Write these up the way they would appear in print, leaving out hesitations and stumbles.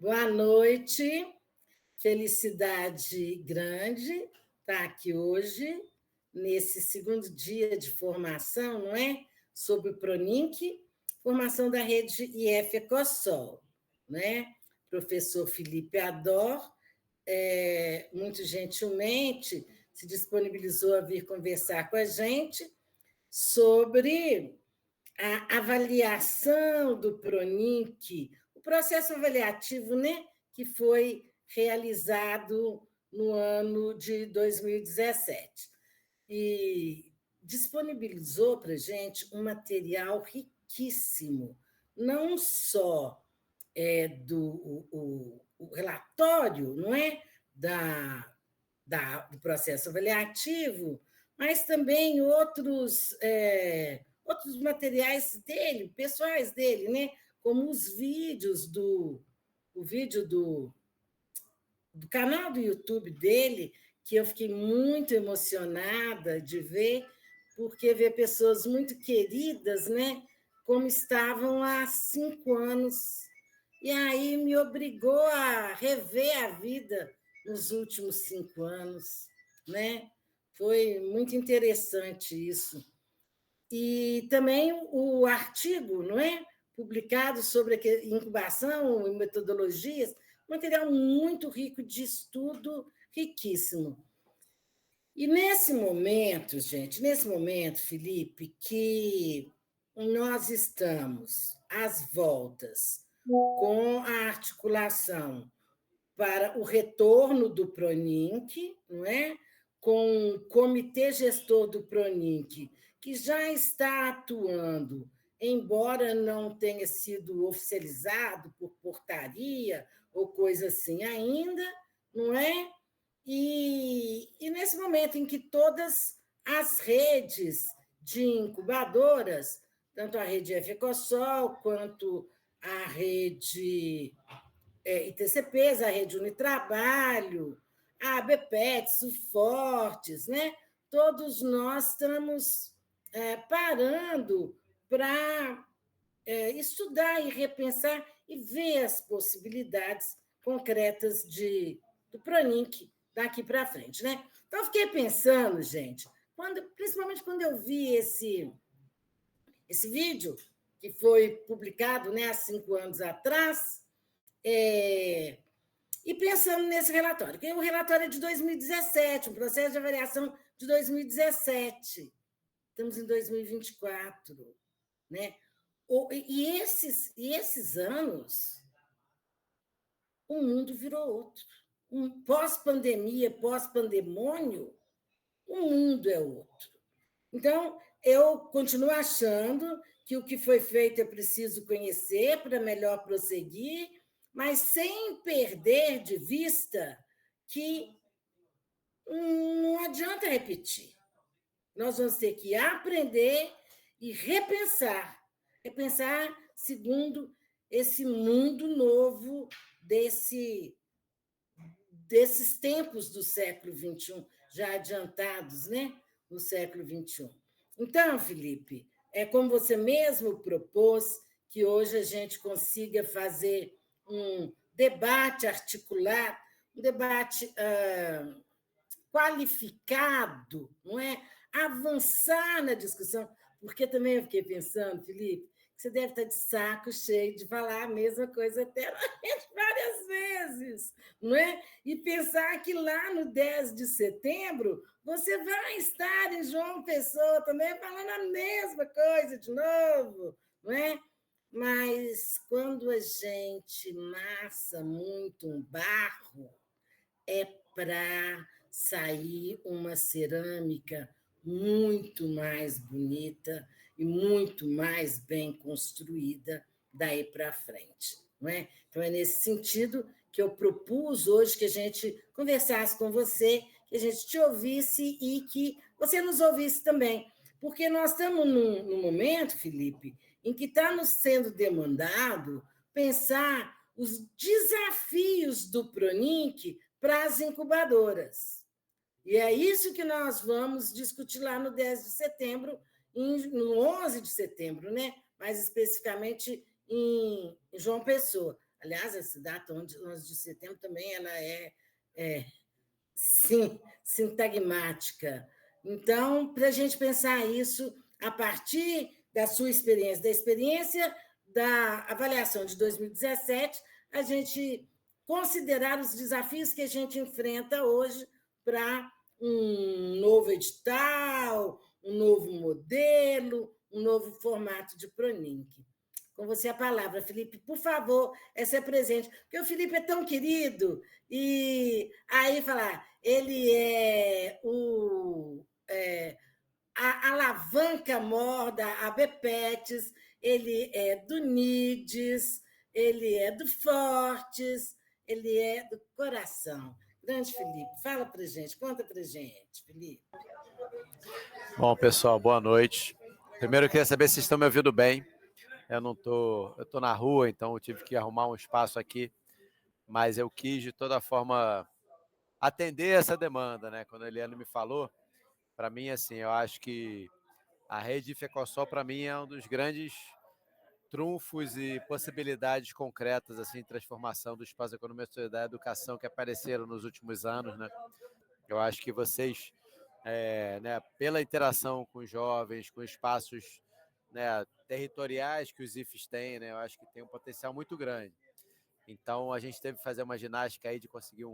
Boa noite, felicidade grande estar aqui hoje, nesse segundo dia de formação, não é? Sobre o Proninc, formação da rede IF Ecossol, né? Professor Felipe Ador, muito gentilmente, se disponibilizou a vir conversar com a gente sobre a avaliação do Proninc, o processo avaliativo, né, que foi realizado no ano de 2017. E disponibilizou para a gente um material riquíssimo, não só o relatório, não é, do processo avaliativo, mas também outros materiais dele, pessoais dele, né? Como os vídeos o vídeo do canal do YouTube dele, que eu fiquei muito emocionada de ver, porque ver pessoas muito queridas, né? Como estavam há 5 anos. E aí me obrigou a rever a vida nos últimos 5 anos, né? Foi muito interessante isso. E também o artigo, não é? Publicado sobre incubação e metodologias, material muito rico de estudo, riquíssimo. E nesse momento, gente, Felipe, que nós estamos às voltas com a articulação para o retorno do Proninc, não é? Com o comitê gestor do Proninc, que já está atuando, embora não tenha sido oficializado por portaria ou coisa assim ainda, não é? E nesse momento em que todas as redes de incubadoras, tanto a rede FECOSOL quanto a rede ITCPs, a rede Unitrabalho, a ABPETS, o Fortes, né? Todos nós estamos parando para estudar e repensar e ver as possibilidades concretas do Proninc daqui para frente, né? Então, eu fiquei pensando, gente, principalmente quando eu vi esse vídeo, que foi publicado, né, há 5 anos atrás, e pensando nesse relatório, que o relatório é de 2017, um processo de avaliação de 2017. Estamos em 2024, né? E esses anos, o mundo virou outro. Pós-pandemia, pós-pandemônio, o mundo é outro. Então, eu continuo achando que o que foi feito é preciso conhecer para melhor prosseguir, mas sem perder de vista que não adianta repetir. Nós vamos ter que aprender e repensar segundo esse mundo novo desses tempos do século XXI, já adiantados, né? No século XXI. Então, Felipe, é como você mesmo propôs que hoje a gente consiga fazer um debate articulado, um debate qualificado, não é? Avançar na discussão, porque também eu fiquei pensando, Felipe, que você deve estar de saco cheio de falar a mesma coisa eternamente várias vezes, não é? E pensar que lá no 10 de setembro você vai estar em João Pessoa também falando a mesma coisa de novo, não é? Mas quando a gente massa muito um barro, é para sair uma cerâmica muito mais bonita e muito mais bem construída daí para frente, não é? Então, é nesse sentido que eu propus hoje que a gente conversasse com você, que a gente te ouvisse e que você nos ouvisse também. Porque nós estamos num momento, Felipe, em que está nos sendo demandado pensar os desafios do Proninc para as incubadoras. E é isso que nós vamos discutir lá no 10 de setembro, no 11 de setembro, né? Mais especificamente em João Pessoa. Aliás, essa data, 11 de setembro, também ela é sim, sintagmática. Então, para a gente pensar isso a partir da sua experiência, da experiência da avaliação de 2017, a gente considerar os desafios que a gente enfrenta hoje para um novo edital, um novo modelo, um novo formato de Pronink. Com você a palavra, Felipe. Por favor, se apresente. Porque o Felipe é tão querido. E aí falar, ele a alavanca mor da ABPETS, ele é do NIDES, ele é do Fortes, ele é do Coração. Grande Felipe, fala para gente, conta para gente, Felipe. Bom, pessoal, boa noite. Primeiro, eu queria saber se estão me ouvindo bem. Eu estou na rua, então eu tive que arrumar um espaço aqui, mas eu quis de toda forma atender essa demanda, né? Quando a Eliane me falou, para mim, assim, eu acho que a rede FECOSOL, para mim, é um dos grandes trunfos e possibilidades concretas, assim, de transformação do espaço da economia social da educação que apareceram nos últimos anos, né? Eu acho que vocês, né, pela interação com os jovens, com espaços, né, territoriais que os IFES têm, né, eu acho que tem um potencial muito grande. Então, a gente teve que fazer uma ginástica aí de conseguir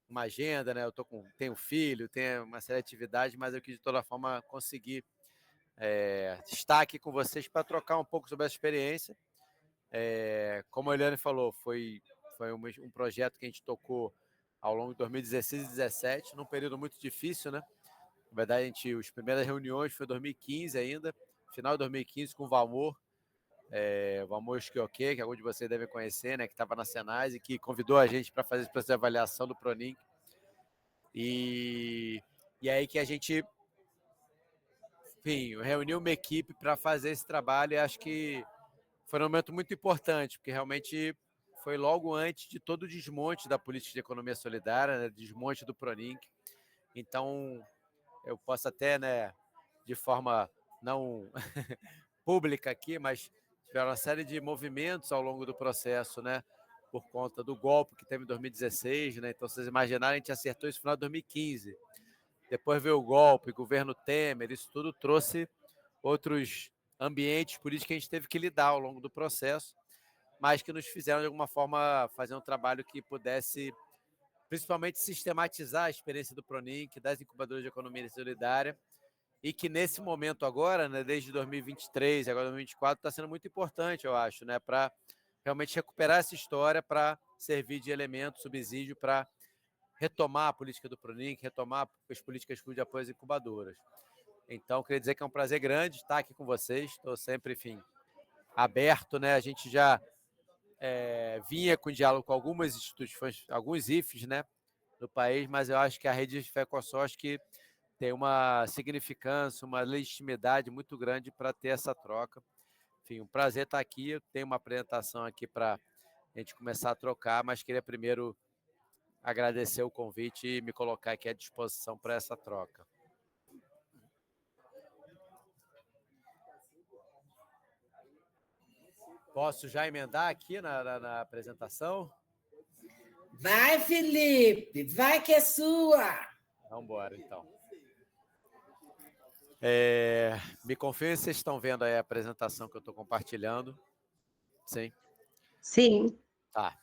uma agenda, né? Eu tenho filho, tenho uma série de atividades, mas eu quis, de toda forma, conseguir estar aqui com vocês para trocar um pouco sobre essa experiência. Como a Eliane falou, foi um projeto que a gente tocou ao longo de 2016 e 2017, num período muito difícil, né? Na verdade, as primeiras reuniões foi em 2015 ainda, final de 2015, com o Valmor, o Valmor Schioque, que alguns de vocês devem conhecer, né? Que estava na Senais e que convidou a gente para fazer esse processo de avaliação do Pronink. E aí que a gente, enfim, reuniu uma equipe para fazer esse trabalho, e acho que foi um momento muito importante, porque realmente foi logo antes de todo o desmonte da política de economia solidária, né, desmonte do Pronink. Então, eu posso até, né, de forma não pública aqui, mas tiveram uma série de movimentos ao longo do processo, né, por conta do golpe que teve em 2016, né? Então, vocês imaginarem, a gente acertou isso no final de 2015. Depois veio o golpe, governo Temer, isso tudo trouxe outros ambientes políticos que a gente teve que lidar ao longo do processo, mas que nos fizeram, de alguma forma, fazer um trabalho que pudesse, principalmente, sistematizar a experiência do Pronink, das incubadoras de economia solidária, e que nesse momento agora, né, desde 2023 e agora 2024, está sendo muito importante, eu acho, né, para realmente recuperar essa história, para servir de elemento, subsídio para retomar a política do Pronink, retomar as políticas de apoio às incubadoras. Então, queria dizer que é um prazer grande estar aqui com vocês. Estou sempre, enfim, aberto, né? A gente já vinha com diálogo com algumas instituições, alguns IFES, né, no país, mas eu acho que a rede de FECOSOL que tem uma significância, uma legitimidade muito grande para ter essa troca. Enfim, um prazer estar aqui. Eu tenho uma apresentação aqui para a gente começar a trocar, mas queria primeiro agradecer o convite e me colocar aqui à disposição para essa troca. Posso já emendar aqui na apresentação? Vai, Felipe, vai que é sua. Vamos embora, então. Me confirme se vocês estão vendo aí a apresentação que eu estou compartilhando. Sim? Sim. Tá.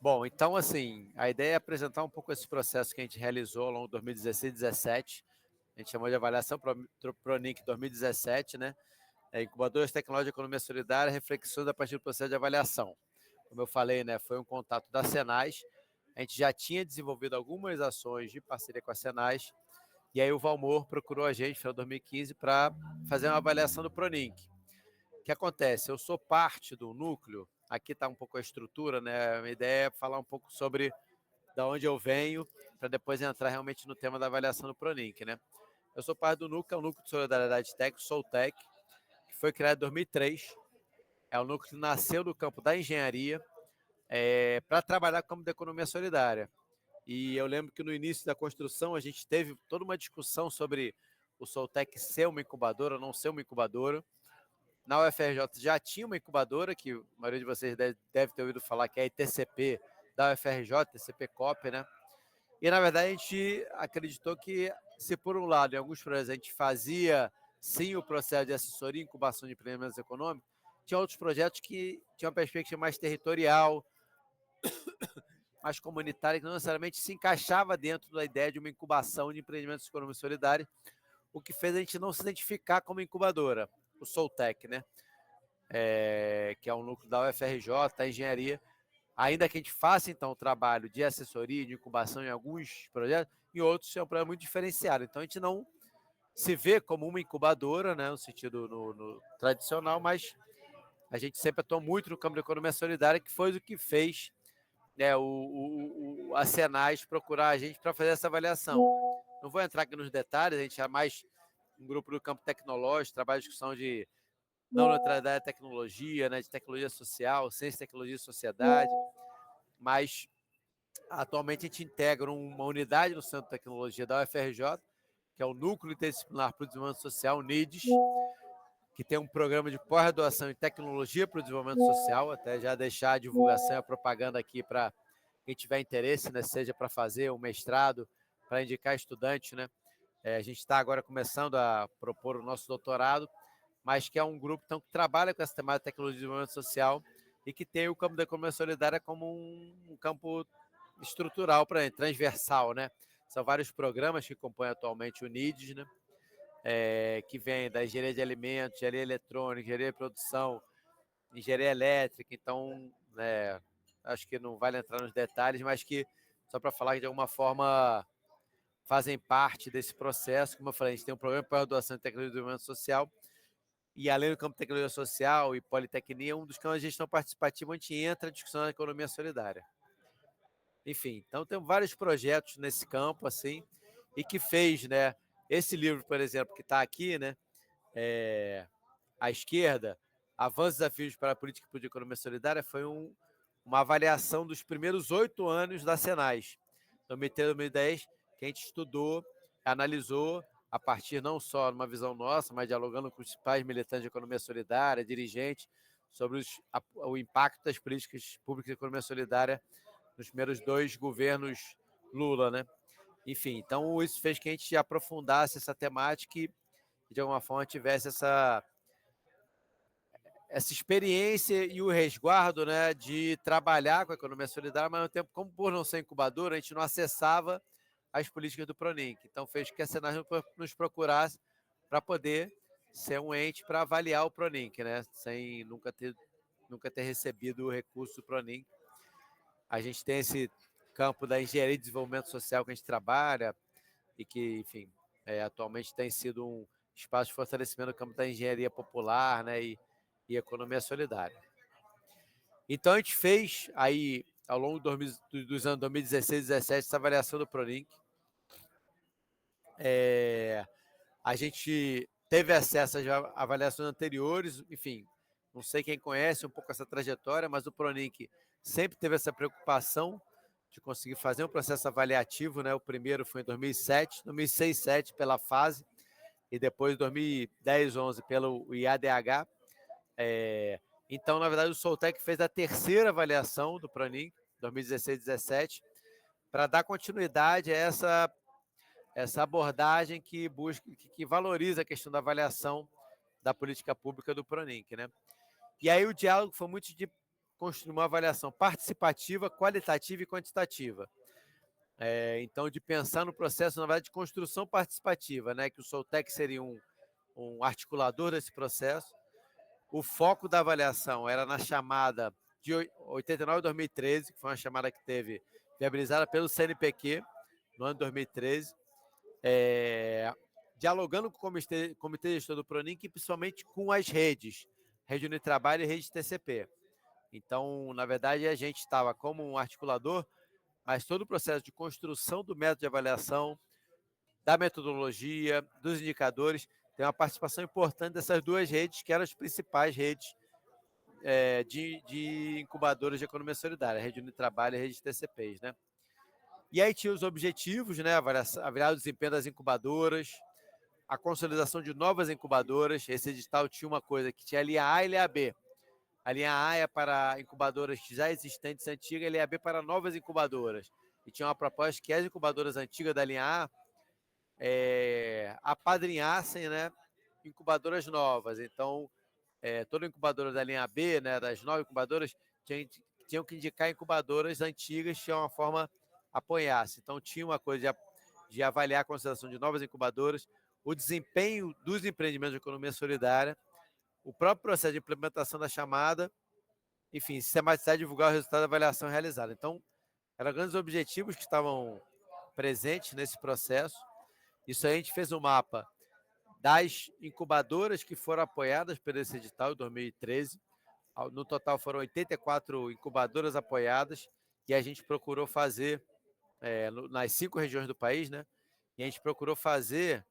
Bom, então, assim, a ideia é apresentar um pouco esse processo que a gente realizou ao longo de 2016 e 2017. A gente chamou de avaliação Pronink 2017, né? Incubadores Tecnológicos de Economia Solidária, reflexões a partir do processo de avaliação. Como eu falei, né, foi um contato da Senais. A gente já tinha desenvolvido algumas ações de parceria com a Senais, e aí o Valmor procurou a gente, no final de 2015, para fazer uma avaliação do Pronink. O que acontece? Eu sou parte do núcleo, aqui está um pouco a estrutura, né? A minha ideia é falar um pouco sobre de onde eu venho, para depois entrar realmente no tema da avaliação do Pronink, né? Eu sou parte do núcleo, é o Núcleo de Solidariedade Tech, o Soltec, que foi criado em 2003. É um núcleo que nasceu do campo da engenharia para trabalhar como da economia solidária. E eu lembro que no início da construção a gente teve toda uma discussão sobre o Soltec ser uma incubadora ou não ser uma incubadora. na UFRJ já tinha uma incubadora, que a maioria de vocês deve ter ouvido falar, que é a ITCP da UFRJ, ITCP COP, né? E, na verdade, a gente acreditou que, se por um lado, em alguns projetos a gente fazia, sim, o processo de assessoria e incubação de empreendimentos econômicos, tinha outros projetos que tinham uma perspectiva mais territorial, mais comunitária, que não necessariamente se encaixava dentro da ideia de uma incubação de empreendimentos econômicos solidários, o que fez a gente não se identificar como incubadora, o Soltec, né? Que é um núcleo da UFRJ, da engenharia, ainda que a gente faça, então, o trabalho de assessoria, de incubação em alguns projetos, em outros é um problema muito diferenciado. Então, a gente não se vê como uma incubadora, né, no sentido no tradicional, mas a gente sempre atuou muito no campo da economia solidária, que foi o que fez, né, a Senais procurar a gente para fazer essa avaliação. Não vou entrar aqui nos detalhes, a gente é mais um grupo do campo tecnológico, trabalha em discussão de não neutralidade da tecnologia, né, de tecnologia social, ciência, tecnologia e sociedade, mas atualmente a gente integra uma unidade no Centro de Tecnologia da UFRJ, que é o Núcleo Interdisciplinar para o Desenvolvimento Social, o NIDES, que tem um programa de pós-graduação em Tecnologia para o Desenvolvimento Social, até já deixar a divulgação e a propaganda aqui para quem tiver interesse, né, seja para fazer um mestrado, para indicar estudantes, né? A gente está agora começando a propor o nosso doutorado, mas que é um grupo então, que trabalha com essa temática de tecnologia de desenvolvimento social e que tem o campo da economia solidária como um campo estrutural, transversal, né? São vários programas que compõem atualmente o NIDES, né? Que vem da engenharia de alimentos, engenharia eletrônica, engenharia de produção, engenharia elétrica. Então, acho que não vale entrar nos detalhes, mas que, só para falar que de alguma forma fazem parte desse processo. Como eu falei, a gente tem um programa de pós-graduação em tecnologia de desenvolvimento social, e além do campo de tecnologia social e politecnia, um dos campos de gestão participativa, onde entra a discussão da economia solidária. Enfim, então tem vários projetos nesse campo, assim, e que fez, né, esse livro, por exemplo, que está aqui, né, à esquerda, Avanços e Desafios para a Política de Economia Solidária, foi uma avaliação dos primeiros 8 anos da Senais, 2003 2010, que a gente estudou, analisou, a partir não só de uma visão nossa, mas dialogando com os principais militantes de economia solidária, dirigentes, sobre o impacto das políticas públicas de economia solidária nos primeiros 2 governos Lula, né? Enfim, então isso fez que a gente aprofundasse essa temática e, de alguma forma, tivesse essa experiência e o resguardo, né, de trabalhar com a economia solidária, mas ao mesmo tempo, como por não ser incubadora, a gente não acessava as políticas do Pronink. Então, fez que a Senai nos procurasse para poder ser um ente para avaliar o Pronink, né, sem nunca ter recebido o recurso do Pronink. A gente tem esse campo da engenharia de desenvolvimento social que a gente trabalha e que, enfim, atualmente tem sido um espaço de fortalecimento do campo da engenharia popular, né, e economia solidária. Então, a gente fez aí, ao longo dos anos 2016 e 2017, essa avaliação do Pronink. A gente teve acesso às avaliações anteriores, enfim, não sei quem conhece um pouco essa trajetória, mas o Pronink sempre teve essa preocupação de conseguir fazer um processo avaliativo, né? O primeiro foi em 2007, 2006, 2007 pela fase, e depois 2010, 2011 pelo IADH. Então, na verdade, o Soltec fez a terceira avaliação do Pronink, 2016 2017, para dar continuidade a essa abordagem que busca, que valoriza a questão da avaliação da política pública do Pronink, né? E aí o diálogo foi muito de construir uma avaliação participativa, qualitativa e quantitativa. Então, de pensar no processo, na verdade, de construção participativa, né? Que o Soltec seria um articulador desse processo. O foco da avaliação era na chamada de 89 a 2013, que foi uma chamada que teve viabilizada pelo CNPq no ano de 2013, dialogando com o Comitê Gestor do Pronink e principalmente com as redes, Rede Unitrabalho e Rede TCP. Então, na verdade, a gente estava como um articulador, mas todo o processo de construção do método de avaliação, da metodologia, dos indicadores, tem uma participação importante dessas 2 redes, que eram as principais redes de incubadoras de economia solidária, a Rede Unitrabalho e a Rede TCPs, né? E aí tinha os objetivos, né? Avaliar o desempenho das incubadoras, a consolidação de novas incubadoras. Esse edital tinha uma coisa que tinha a linha A e a linha B. A linha A é para incubadoras já existentes, antigas, e a linha B para novas incubadoras. E tinha uma proposta que as incubadoras antigas da linha A apadrinhassem, né, incubadoras novas. Então, toda incubadora da linha B, né, das 9 incubadoras, tinham que indicar incubadoras antigas que de uma forma apoiasse. Então, tinha uma coisa de avaliar a consideração de novas incubadoras, o desempenho dos empreendimentos de economia solidária, o próprio processo de implementação da chamada, enfim, sistematizar e divulgar o resultado da avaliação realizada. Então, eram grandes objetivos que estavam presentes nesse processo. Isso aí a gente fez um mapa das incubadoras que foram apoiadas por esse edital em 2013. No total foram 84 incubadoras apoiadas e a gente procurou fazer nas 5 regiões do país, né? E a gente procurou fazer,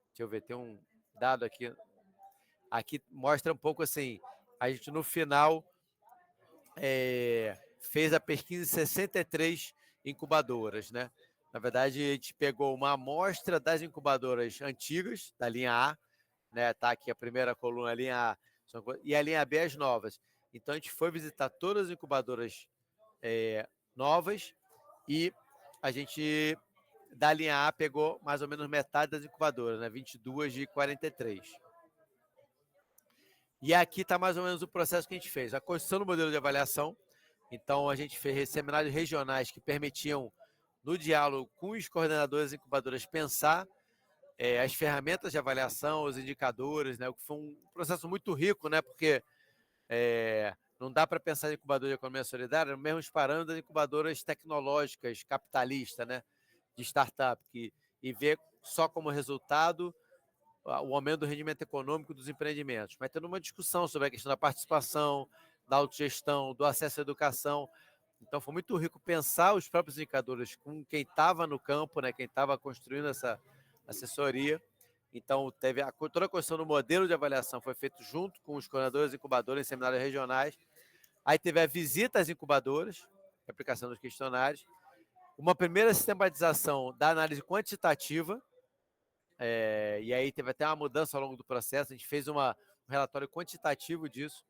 deixa eu ver, tem um dado aqui mostra um pouco assim, a gente no final fez a pesquisa em 63 incubadoras, né? Na verdade, a gente pegou uma amostra das incubadoras antigas, da linha A, né? Tá aqui a primeira coluna, a linha A, e a linha B, as novas. Então, a gente foi visitar todas as incubadoras novas e a gente, da linha A, pegou mais ou menos metade das incubadoras, né? 22 de 43. E aqui está mais ou menos o processo que a gente fez. A construção do modelo de avaliação. Então, a gente fez seminários regionais que permitiam, no diálogo com os coordenadores e incubadoras, pensar as ferramentas de avaliação, os indicadores, né? O que foi um processo muito rico, né? Porque não dá para pensar em incubador de economia solidária, mesmo parando das incubadoras tecnológicas, capitalistas, né? De startup, e ver só como resultado o aumento do rendimento econômico dos empreendimentos, mas tendo uma discussão sobre a questão da participação, da autogestão, do acesso à educação. Então, foi muito rico pensar os próprios indicadores com quem estava no campo, né, quem estava construindo essa assessoria. Então, toda a construção do modelo de avaliação foi feito junto com os coordenadores e incubadores em seminários regionais. Aí teve a visita às incubadoras, a aplicação dos questionários, uma primeira sistematização da análise quantitativa, e aí teve até uma mudança ao longo do processo. A gente fez um relatório quantitativo disso,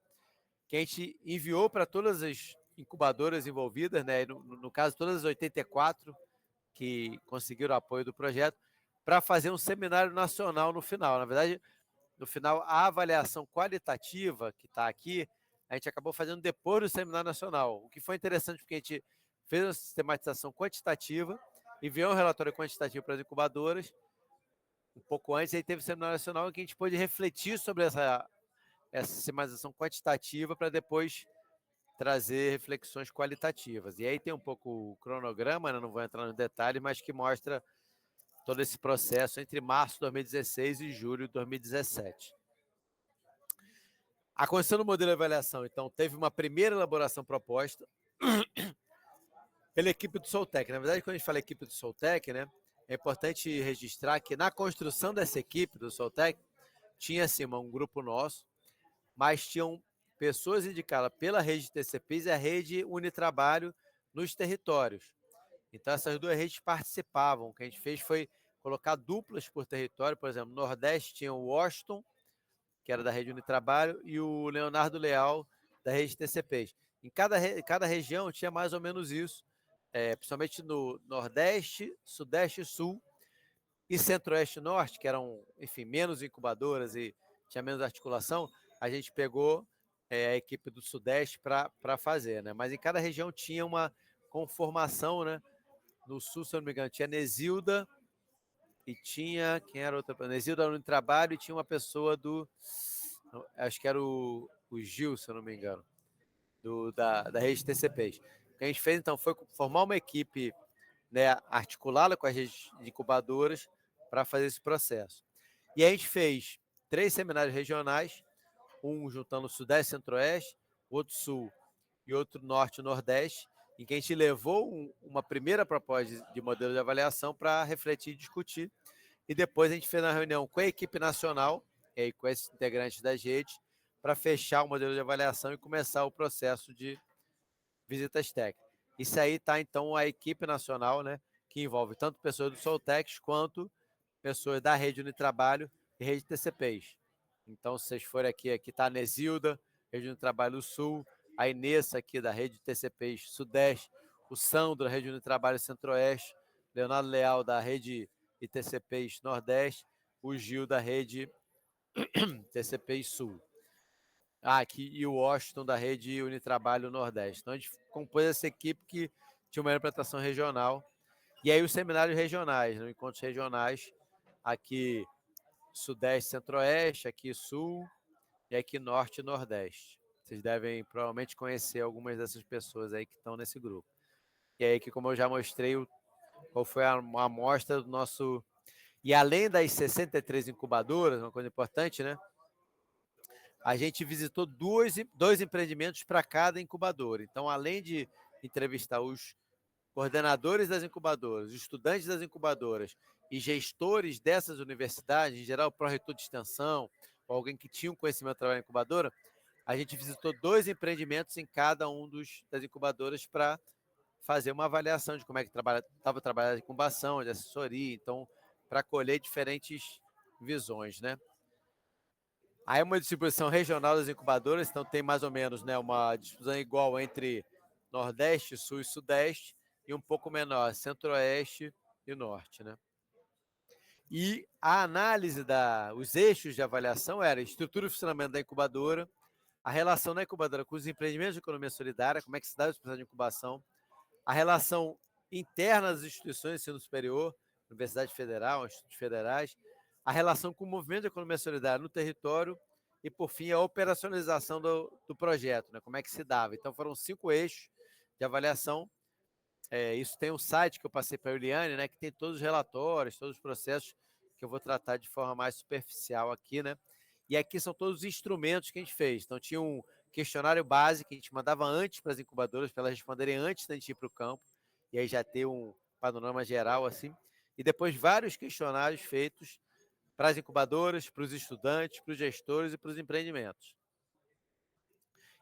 que a gente enviou para todas as incubadoras envolvidas, né? No caso, todas as 84 que conseguiram o apoio do projeto, para fazer um seminário nacional no final. Na verdade, no final, a avaliação qualitativa que está aqui, a gente acabou fazendo depois do seminário nacional, o que foi interessante porque a gente fez uma sistematização quantitativa, enviou um relatório quantitativo para as incubadoras. Um pouco antes, aí teve o seminário nacional em que a gente pôde refletir sobre essa sistematização quantitativa para depois trazer reflexões qualitativas. E aí tem um pouco o cronograma, né? Não vou entrar no detalhe, mas que mostra todo esse processo entre março de 2016 e julho de 2017. A construção do modelo de avaliação, então, teve uma primeira elaboração proposta pela equipe do Soltec. Na verdade, quando a gente fala equipe do Soltec, né, é importante registrar que na construção dessa equipe do Soltec, tinha assim, um grupo nosso, mas tinham pessoas indicadas pela rede de TCPs e a rede Unitrabalho nos territórios. Então, essas duas redes participavam. O que a gente fez foi colocar duplas por território. Por exemplo, no Nordeste tinha o Washington, que era da rede Unitrabalho, e o Leonardo Leal, da rede TCPs. Em cada região tinha mais ou menos isso, principalmente no Nordeste, Sudeste e Sul, e Centro-Oeste e Norte, que eram, enfim, menos incubadoras e tinha menos articulação. A gente pegou a equipe do Sudeste para fazer, né? Mas em cada região tinha uma conformação, né? No Sul, se eu não me engano, tinha Nesilda e tinha, quem era outra? Nesilda no trabalho e tinha uma pessoa acho que era o Gil, se eu não me engano, da rede TCPs. O que a gente fez, então, foi formar uma equipe, né, articulá-la com as redes de incubadoras para fazer esse processo. E a gente fez 3 seminários regionais, um juntando o Sudeste e Centro-Oeste, outro Sul e outro Norte e Nordeste, em que a gente levou uma primeira proposta de modelo de avaliação para refletir e discutir. E depois a gente fez uma reunião com a equipe nacional, e com esses integrantes das redes, para fechar o modelo de avaliação e começar o processo de visitas técnicas. Isso aí está, então, a equipe nacional, né, que envolve tanto pessoas do Soltex quanto pessoas da rede Unitrabalho, e rede de TCPs. Então, se vocês forem aqui está a Nesilda, Rede do Trabalho Sul, a Inês aqui da Rede de TCPs Sudeste, o Sandro, da Rede do Trabalho Centro-Oeste, Leonardo Leal, da Rede de TCPs Nordeste, o Gil, da Rede TCPs Sul. Aqui, e o Washington, da Rede Unitrabalho Nordeste. Então, a gente compôs essa equipe que tinha uma representação regional. E aí, os seminários regionais, né? Encontros regionais, aqui Sudeste, Centro-Oeste, aqui Sul e aqui Norte e Nordeste. Vocês devem provavelmente conhecer algumas dessas pessoas aí que estão nesse grupo. E aí, que como eu já mostrei, qual foi a amostra do nosso... E além das 63 incubadoras, uma coisa importante, né? A gente visitou dois empreendimentos para cada incubadora. Então, além de entrevistar os coordenadores das incubadoras, estudantes das incubadoras e gestores dessas universidades, em geral, o pró-reitor de extensão, ou alguém que tinha um conhecimento de trabalho em incubadora, a gente visitou 2 empreendimentos em cada um das incubadoras para fazer uma avaliação de como é que estava trabalhando a incubação, de assessoria, então, para colher diferentes visões, né? Aí é uma distribuição regional das incubadoras, então tem mais ou menos, né, uma distribuição igual entre Nordeste, Sul e Sudeste, e um pouco menor, Centro-Oeste e Norte, né? E a análise os eixos de avaliação era estrutura e funcionamento da incubadora, a relação da incubadora com os empreendimentos de economia solidária, como é que se dá o processo de incubação, a relação interna das instituições de ensino superior, Universidade Federal, institutos federais, a relação com o movimento de economia solidária no território e, por fim, a operacionalização do projeto, né? Como é que se dava. Então, foram 5 eixos de avaliação. Isso tem um site que eu passei para a Juliane, né, que tem todos os relatórios, todos os processos que eu vou tratar de forma mais superficial aqui, né? E aqui são todos os instrumentos que a gente fez. Então, tinha um questionário básico que a gente mandava antes para as incubadoras, para elas responderem antes da gente ir para o campo, e aí já ter um panorama geral, assim. E depois vários questionários feitos para as incubadoras, para os estudantes, para os gestores e para os empreendimentos.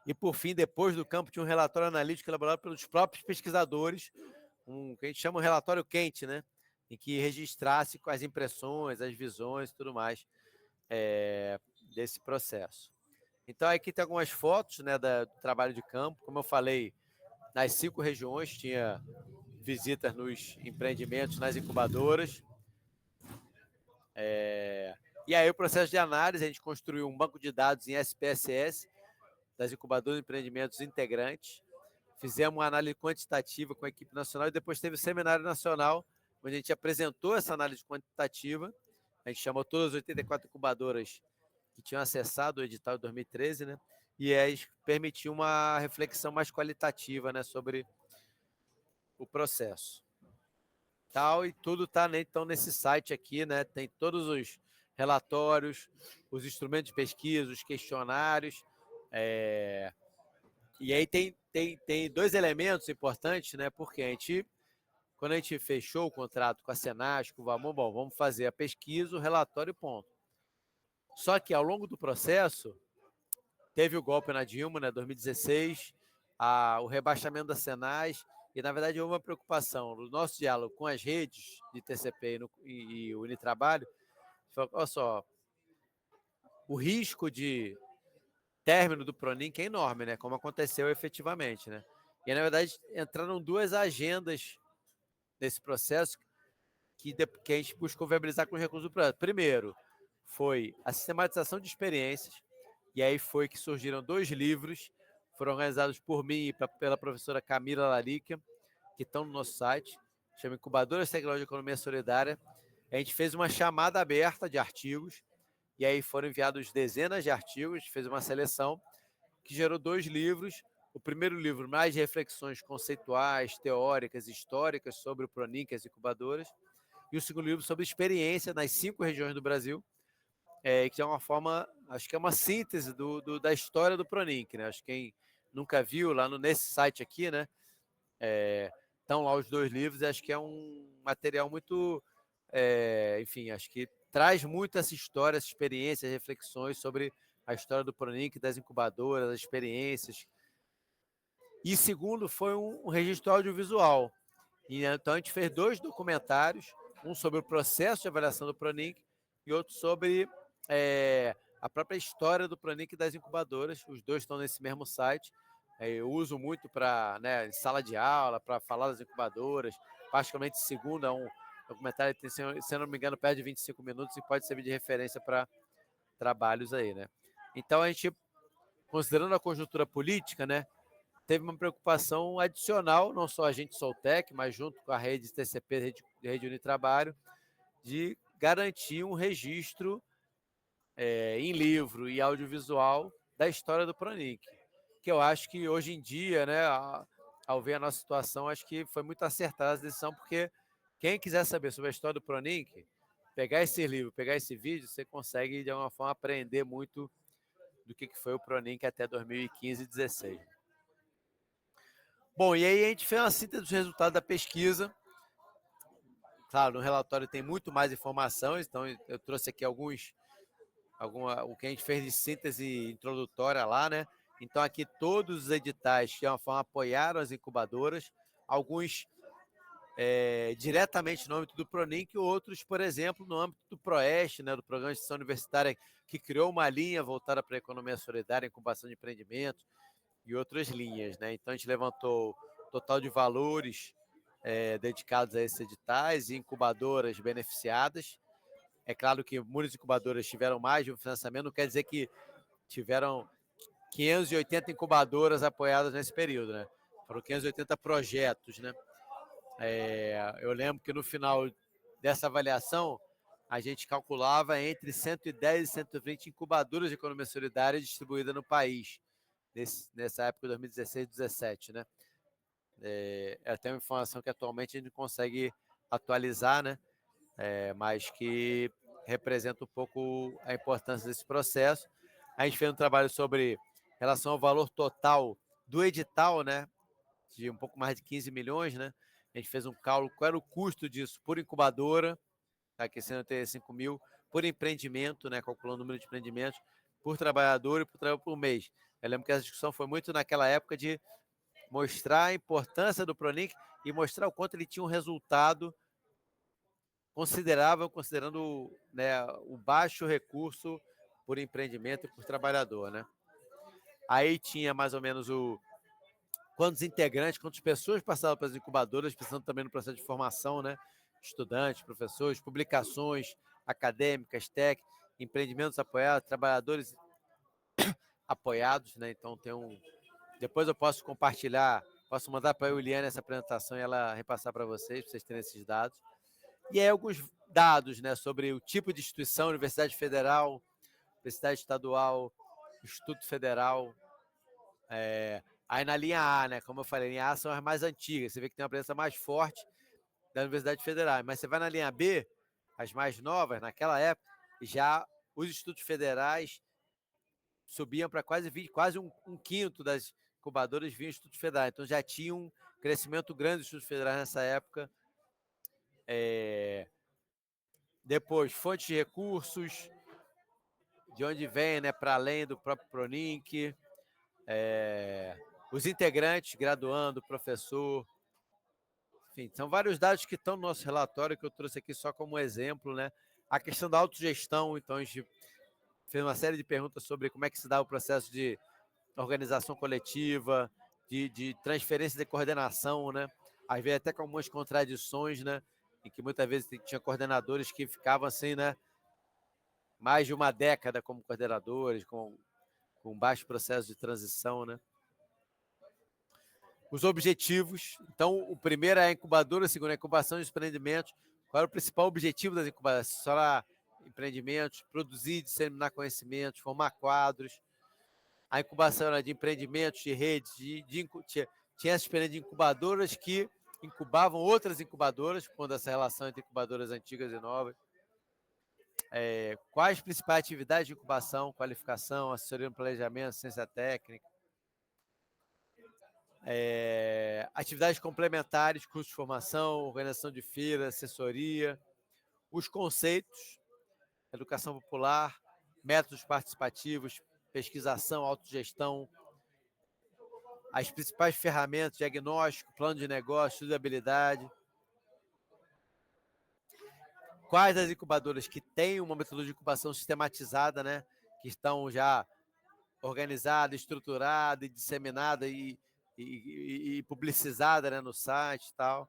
E, por fim, depois do campo, tinha um relatório analítico elaborado pelos próprios pesquisadores, que a gente chama um relatório quente, né? Em que registrasse as impressões, as visões e tudo mais desse processo. Então, aqui tem algumas fotos, né, do trabalho de campo. Como eu falei, nas 5 regiões tinha visitas nos empreendimentos, nas incubadoras. E aí o processo de análise, a gente construiu um banco de dados em SPSS, das incubadoras de empreendimentos integrantes. Fizemos uma análise quantitativa com a equipe nacional e depois teve o seminário nacional, onde a gente apresentou essa análise quantitativa. A gente chamou todas as 84 incubadoras que tinham acessado o edital de 2013, né? E aí permitiu uma reflexão mais qualitativa, né, sobre o processo. E tudo está, né, então, nesse site aqui, né? Tem todos os relatórios, os instrumentos de pesquisa, os questionários. E aí tem 2 elementos importantes, né? Porque quando a gente fechou o contrato com a Senasc, com o Vamon, bom, vamos fazer a pesquisa, o relatório e ponto. Só que ao longo do processo, teve o golpe na Dilma, né, 2016, o rebaixamento da Senasc, e na verdade houve uma preocupação no nosso diálogo com as redes de TCP e Unitrabalho. Olha só, o risco de término do Proninc é enorme, né? Como aconteceu efetivamente, né? E, na verdade, entraram 2 agendas nesse processo que a gente buscou viabilizar com os recursos do projeto. Primeiro, foi a sistematização de experiências, e aí foi que surgiram 2 livros, foram organizados por mim e pela professora Camila Larica, que estão no nosso site, chama Incubadoras Tecnológicas de Economia Solidária. A gente fez uma chamada aberta de artigos, e aí foram enviados dezenas de artigos, fez uma seleção que gerou 2 livros. O primeiro livro, mais reflexões conceituais, teóricas, históricas sobre o Proninc e as incubadoras. E o segundo livro sobre experiência nas 5 regiões do Brasil, que é uma forma, acho que é uma síntese da história do Proninc, né? Acho que quem nunca viu, lá nesse site aqui, né? Estão lá os 2 livros, e acho que é um material muito, enfim, acho que traz muito essa história, essa experiência, reflexões sobre a história do Proninc, das incubadoras, as experiências. E segundo, foi um registro audiovisual. E, então, a gente fez 2 documentários, um sobre o processo de avaliação do Proninc e outro sobre a própria história do Pronic e das incubadoras. Os dois estão nesse mesmo site. Eu uso muito para, né, em sala de aula, para falar das incubadoras. Particularmente segunda, um documentário que tem, se eu não me engano, perto de 25 minutos e pode servir de referência para trabalhos aí, né? Então, a gente, considerando a conjuntura política, né, teve uma preocupação adicional, não só a gente Soltec, mas junto com a rede TCP, rede Unitrabalho, de garantir um registro em livro e audiovisual da história do Pronic, que eu acho que hoje em dia, né, ao ver a nossa situação, acho que foi muito acertada a decisão, porque quem quiser saber sobre a história do Pronic, pegar esse livro, pegar esse vídeo, você consegue, de alguma forma, aprender muito do que foi o Pronic até 2015 e 2016. Bom, e aí a gente fez uma síntese dos resultados da pesquisa. Claro, no relatório tem muito mais informações, então eu trouxe aqui o que a gente fez de síntese introdutória lá, né? Então aqui todos os editais de uma forma apoiaram as incubadoras, alguns diretamente no âmbito do Pronic, outros, por exemplo, no âmbito do PROEST, né, do Programa de Extensão Universitária, que criou uma linha voltada para a economia solidária, incubação de empreendimentos e outras linhas, né? Então a gente levantou o total de valores dedicados a esses editais e incubadoras beneficiadas. É claro que muitas incubadoras tiveram mais de um financiamento, não quer dizer que tiveram 580 incubadoras apoiadas nesse período, né? Foram 580 projetos, né? Eu lembro que no final dessa avaliação, a gente calculava entre 110 e 120 incubadoras de economia solidária distribuídas no país, nessa época de 2016 e 2017, né? É até uma informação que atualmente a gente não consegue atualizar, né? Mas que representa um pouco a importância desse processo. A gente fez um trabalho sobre relação ao valor total do edital, né? De um pouco mais de 15 milhões, né? A gente fez um cálculo, qual era o custo disso por incubadora, tá? Que sendo ter 5 mil, por empreendimento, né? Calculando o número de empreendimentos, por trabalhador e por trabalhador por mês. Eu lembro que essa discussão foi muito naquela época de mostrar a importância do Pronic e mostrar o quanto ele tinha um resultado considerável, considerando, né, o baixo recurso por empreendimento e por trabalhador, né? Aí tinha mais ou menos quantos integrantes, quantas pessoas passavam pelas incubadoras, pensando também no processo de formação, né? Estudantes, professores, publicações acadêmicas, técnicas, empreendimentos apoiados, trabalhadores apoiados, né? Então depois eu posso compartilhar, posso mandar para a Eliane essa apresentação e ela repassar para vocês terem esses dados. E aí alguns dados, né, sobre o tipo de instituição: Universidade Federal, Universidade Estadual, Instituto Federal. Aí na linha A, né, como eu falei, a linha A são as mais antigas, você vê que tem uma presença mais forte da Universidade Federal. Mas você vai na linha B, as mais novas, naquela época, já os institutos federais subiam para quase um quinto das incubadoras vinham institutos federais. Então já tinha um crescimento grande dos institutos federais nessa época. Depois, fontes de recursos, de onde vem, né, para além do próprio Pronic, os integrantes, graduando, professor, enfim, são vários dados que estão no nosso relatório, que eu trouxe aqui só como exemplo, né? A questão da autogestão, então a gente fez uma série de perguntas sobre como é que se dá o processo de organização coletiva, de transferência de coordenação, né? Às vezes até com algumas contradições, né? Em que muitas vezes tinha coordenadores que ficavam assim, né? Mais de uma década como coordenadores, com baixo processo de transição, né? Os objetivos. Então, o primeiro é a incubadora, o segundo é a incubação de empreendimentos. Qual é o principal objetivo das incubadoras? Assessorar empreendimentos, produzir, disseminar conhecimentos, formar quadros. A incubação era de empreendimentos, de redes, tinha essa experiência de incubadoras que incubavam outras incubadoras, quando essa relação entre incubadoras antigas e novas. Quais principais atividades de incubação, qualificação, assessoria no planejamento, ciência técnica. Atividades complementares, cursos de formação, organização de feira, assessoria. Os conceitos: educação popular, métodos participativos, pesquisação, autogestão. As principais ferramentas: diagnóstico, plano de negócio, estudabilidade. quais das incubadoras que têm uma metodologia de incubação sistematizada, né, que estão já organizada, estruturada e disseminada e publicizada, né, no site e tal.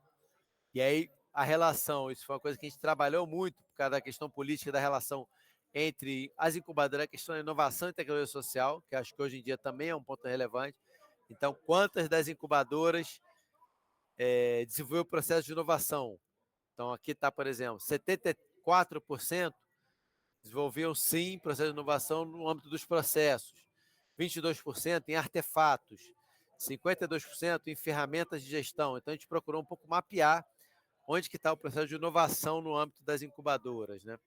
E aí a relação, isso foi uma coisa que a gente trabalhou muito por causa da questão política, da relação entre as incubadoras, a questão da inovação e tecnologia social, que acho que hoje em dia também é um ponto relevante. Então, quantas das incubadoras desenvolveu o processo de inovação? Então, aqui está, por exemplo, 74% desenvolviam, sim, processo de inovação no âmbito dos processos, 22% em artefatos, 52% em ferramentas de gestão. Então, a gente procurou um pouco mapear onde que está o processo de inovação no âmbito das incubadoras, né?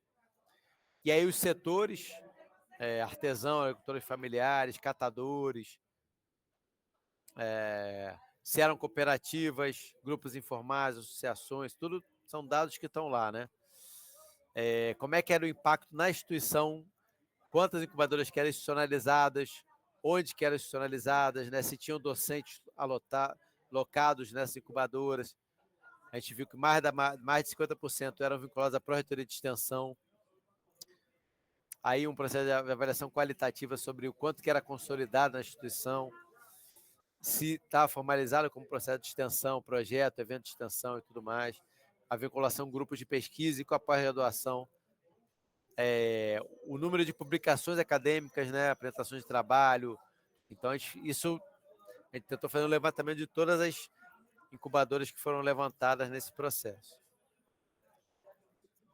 E aí os setores, artesão, agricultores familiares, catadores, se eram cooperativas, grupos informais, associações, tudo são dados que estão lá, né? Como é que era o impacto na instituição, quantas incubadoras que eram institucionalizadas, onde que eram institucionalizadas, né? Se tinham docentes alocados nessas incubadoras. A gente viu que mais de 50% eram vinculados à Pró-Reitoria de Extensão. Aí um processo de avaliação qualitativa sobre o quanto que era consolidado na instituição, se estava formalizado como processo de extensão, projeto, evento de extensão e tudo mais, a vinculação com grupos de pesquisa e com a pós-graduação, o número de publicações acadêmicas, né, apresentações de trabalho. Então, a gente tentou fazer um levantamento de todas as incubadoras que foram levantadas nesse processo.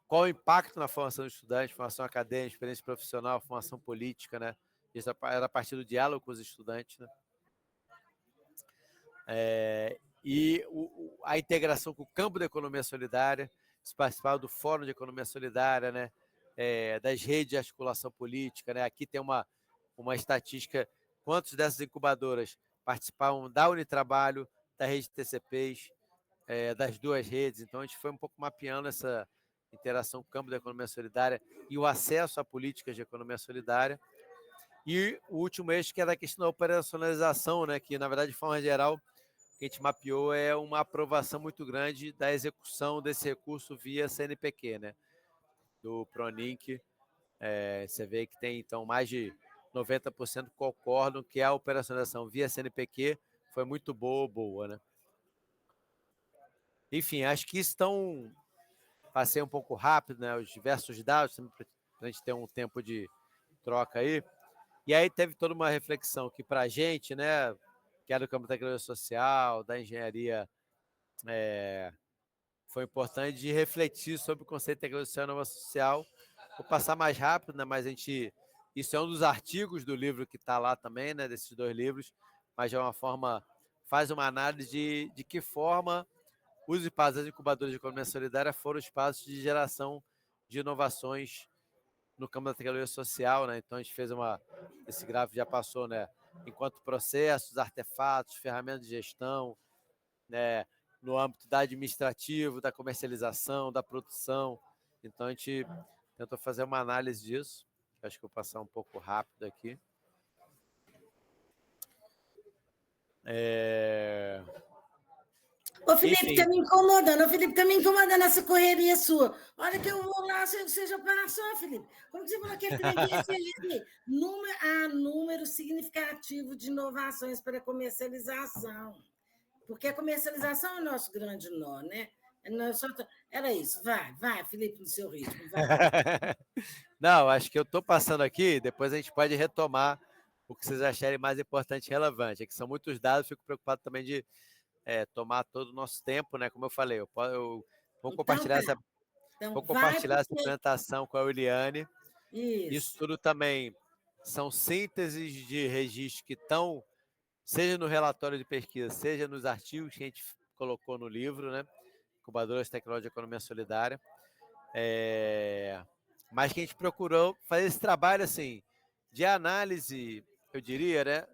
Qual o impacto na formação do estudante, formação acadêmica, experiência profissional, formação política, né? Isso era a partir do diálogo com os estudantes, né? A integração com o campo da economia solidária, se participar do Fórum de Economia Solidária, né? Das redes de articulação política, né? Aqui tem uma estatística, quantas dessas incubadoras participavam da Unitrabalho, da rede de TCPs, das duas redes. Então, a gente foi um pouco mapeando essa interação com o campo da economia solidária e o acesso a políticas de economia solidária. E o último eixo, que é da questão da operacionalização, né, que, na verdade, de forma geral, o que a gente mapeou é uma aprovação muito grande da execução desse recurso via CNPq, né, do Pronink. Você vê que tem, então, mais de 90% concordam que a operacionalização via CNPq foi muito boa, né? Enfim, acho que estão... Passei um pouco rápido, né, os diversos dados, para a gente ter um tempo de troca aí. E aí teve toda uma reflexão que, para a gente, né, que é do campo da tecnologia social, da engenharia, foi importante de refletir sobre o conceito de tecnologia social e inovação social. Vou passar mais rápido, né, mas isso é um dos artigos do livro que está lá também, né, desses dois livros, mas de uma forma, faz uma análise de que forma os espaços das incubadoras de economia solidária foram espaços de geração de inovações no campo da tecnologia social, né? Então, a gente fez esse gráfico já passou, né? Enquanto processos, artefatos, ferramentas de gestão, né? No âmbito da administrativo, da comercialização, da produção. Então, a gente tentou fazer uma análise disso. Acho que vou passar um pouco rápido aqui. Ô, Felipe, tá me incomodando. Ô, Felipe, tá me incomodando essa correria sua. Olha que eu vou lá, você já passou, Felipe. Como você falou, aquele trem ali, número significativo de inovações para comercialização. Porque a comercialização é o nosso grande nó, né? Era isso. Vai, Felipe, no seu ritmo. Vai. Não, acho que eu estou passando aqui, depois a gente pode retomar o que vocês acharem mais importante e relevante. É que são muitos dados, fico preocupado também de tomar todo o nosso tempo, né? Como eu falei, vou compartilhar essa apresentação com a Eliane. Isso tudo também são sínteses de registros que estão, seja no relatório de pesquisa, seja nos artigos que a gente colocou no livro, né? Incubadoras Tecnológicas de Economia Solidária. Mas que a gente procurou fazer esse trabalho assim, de análise, eu diria, né?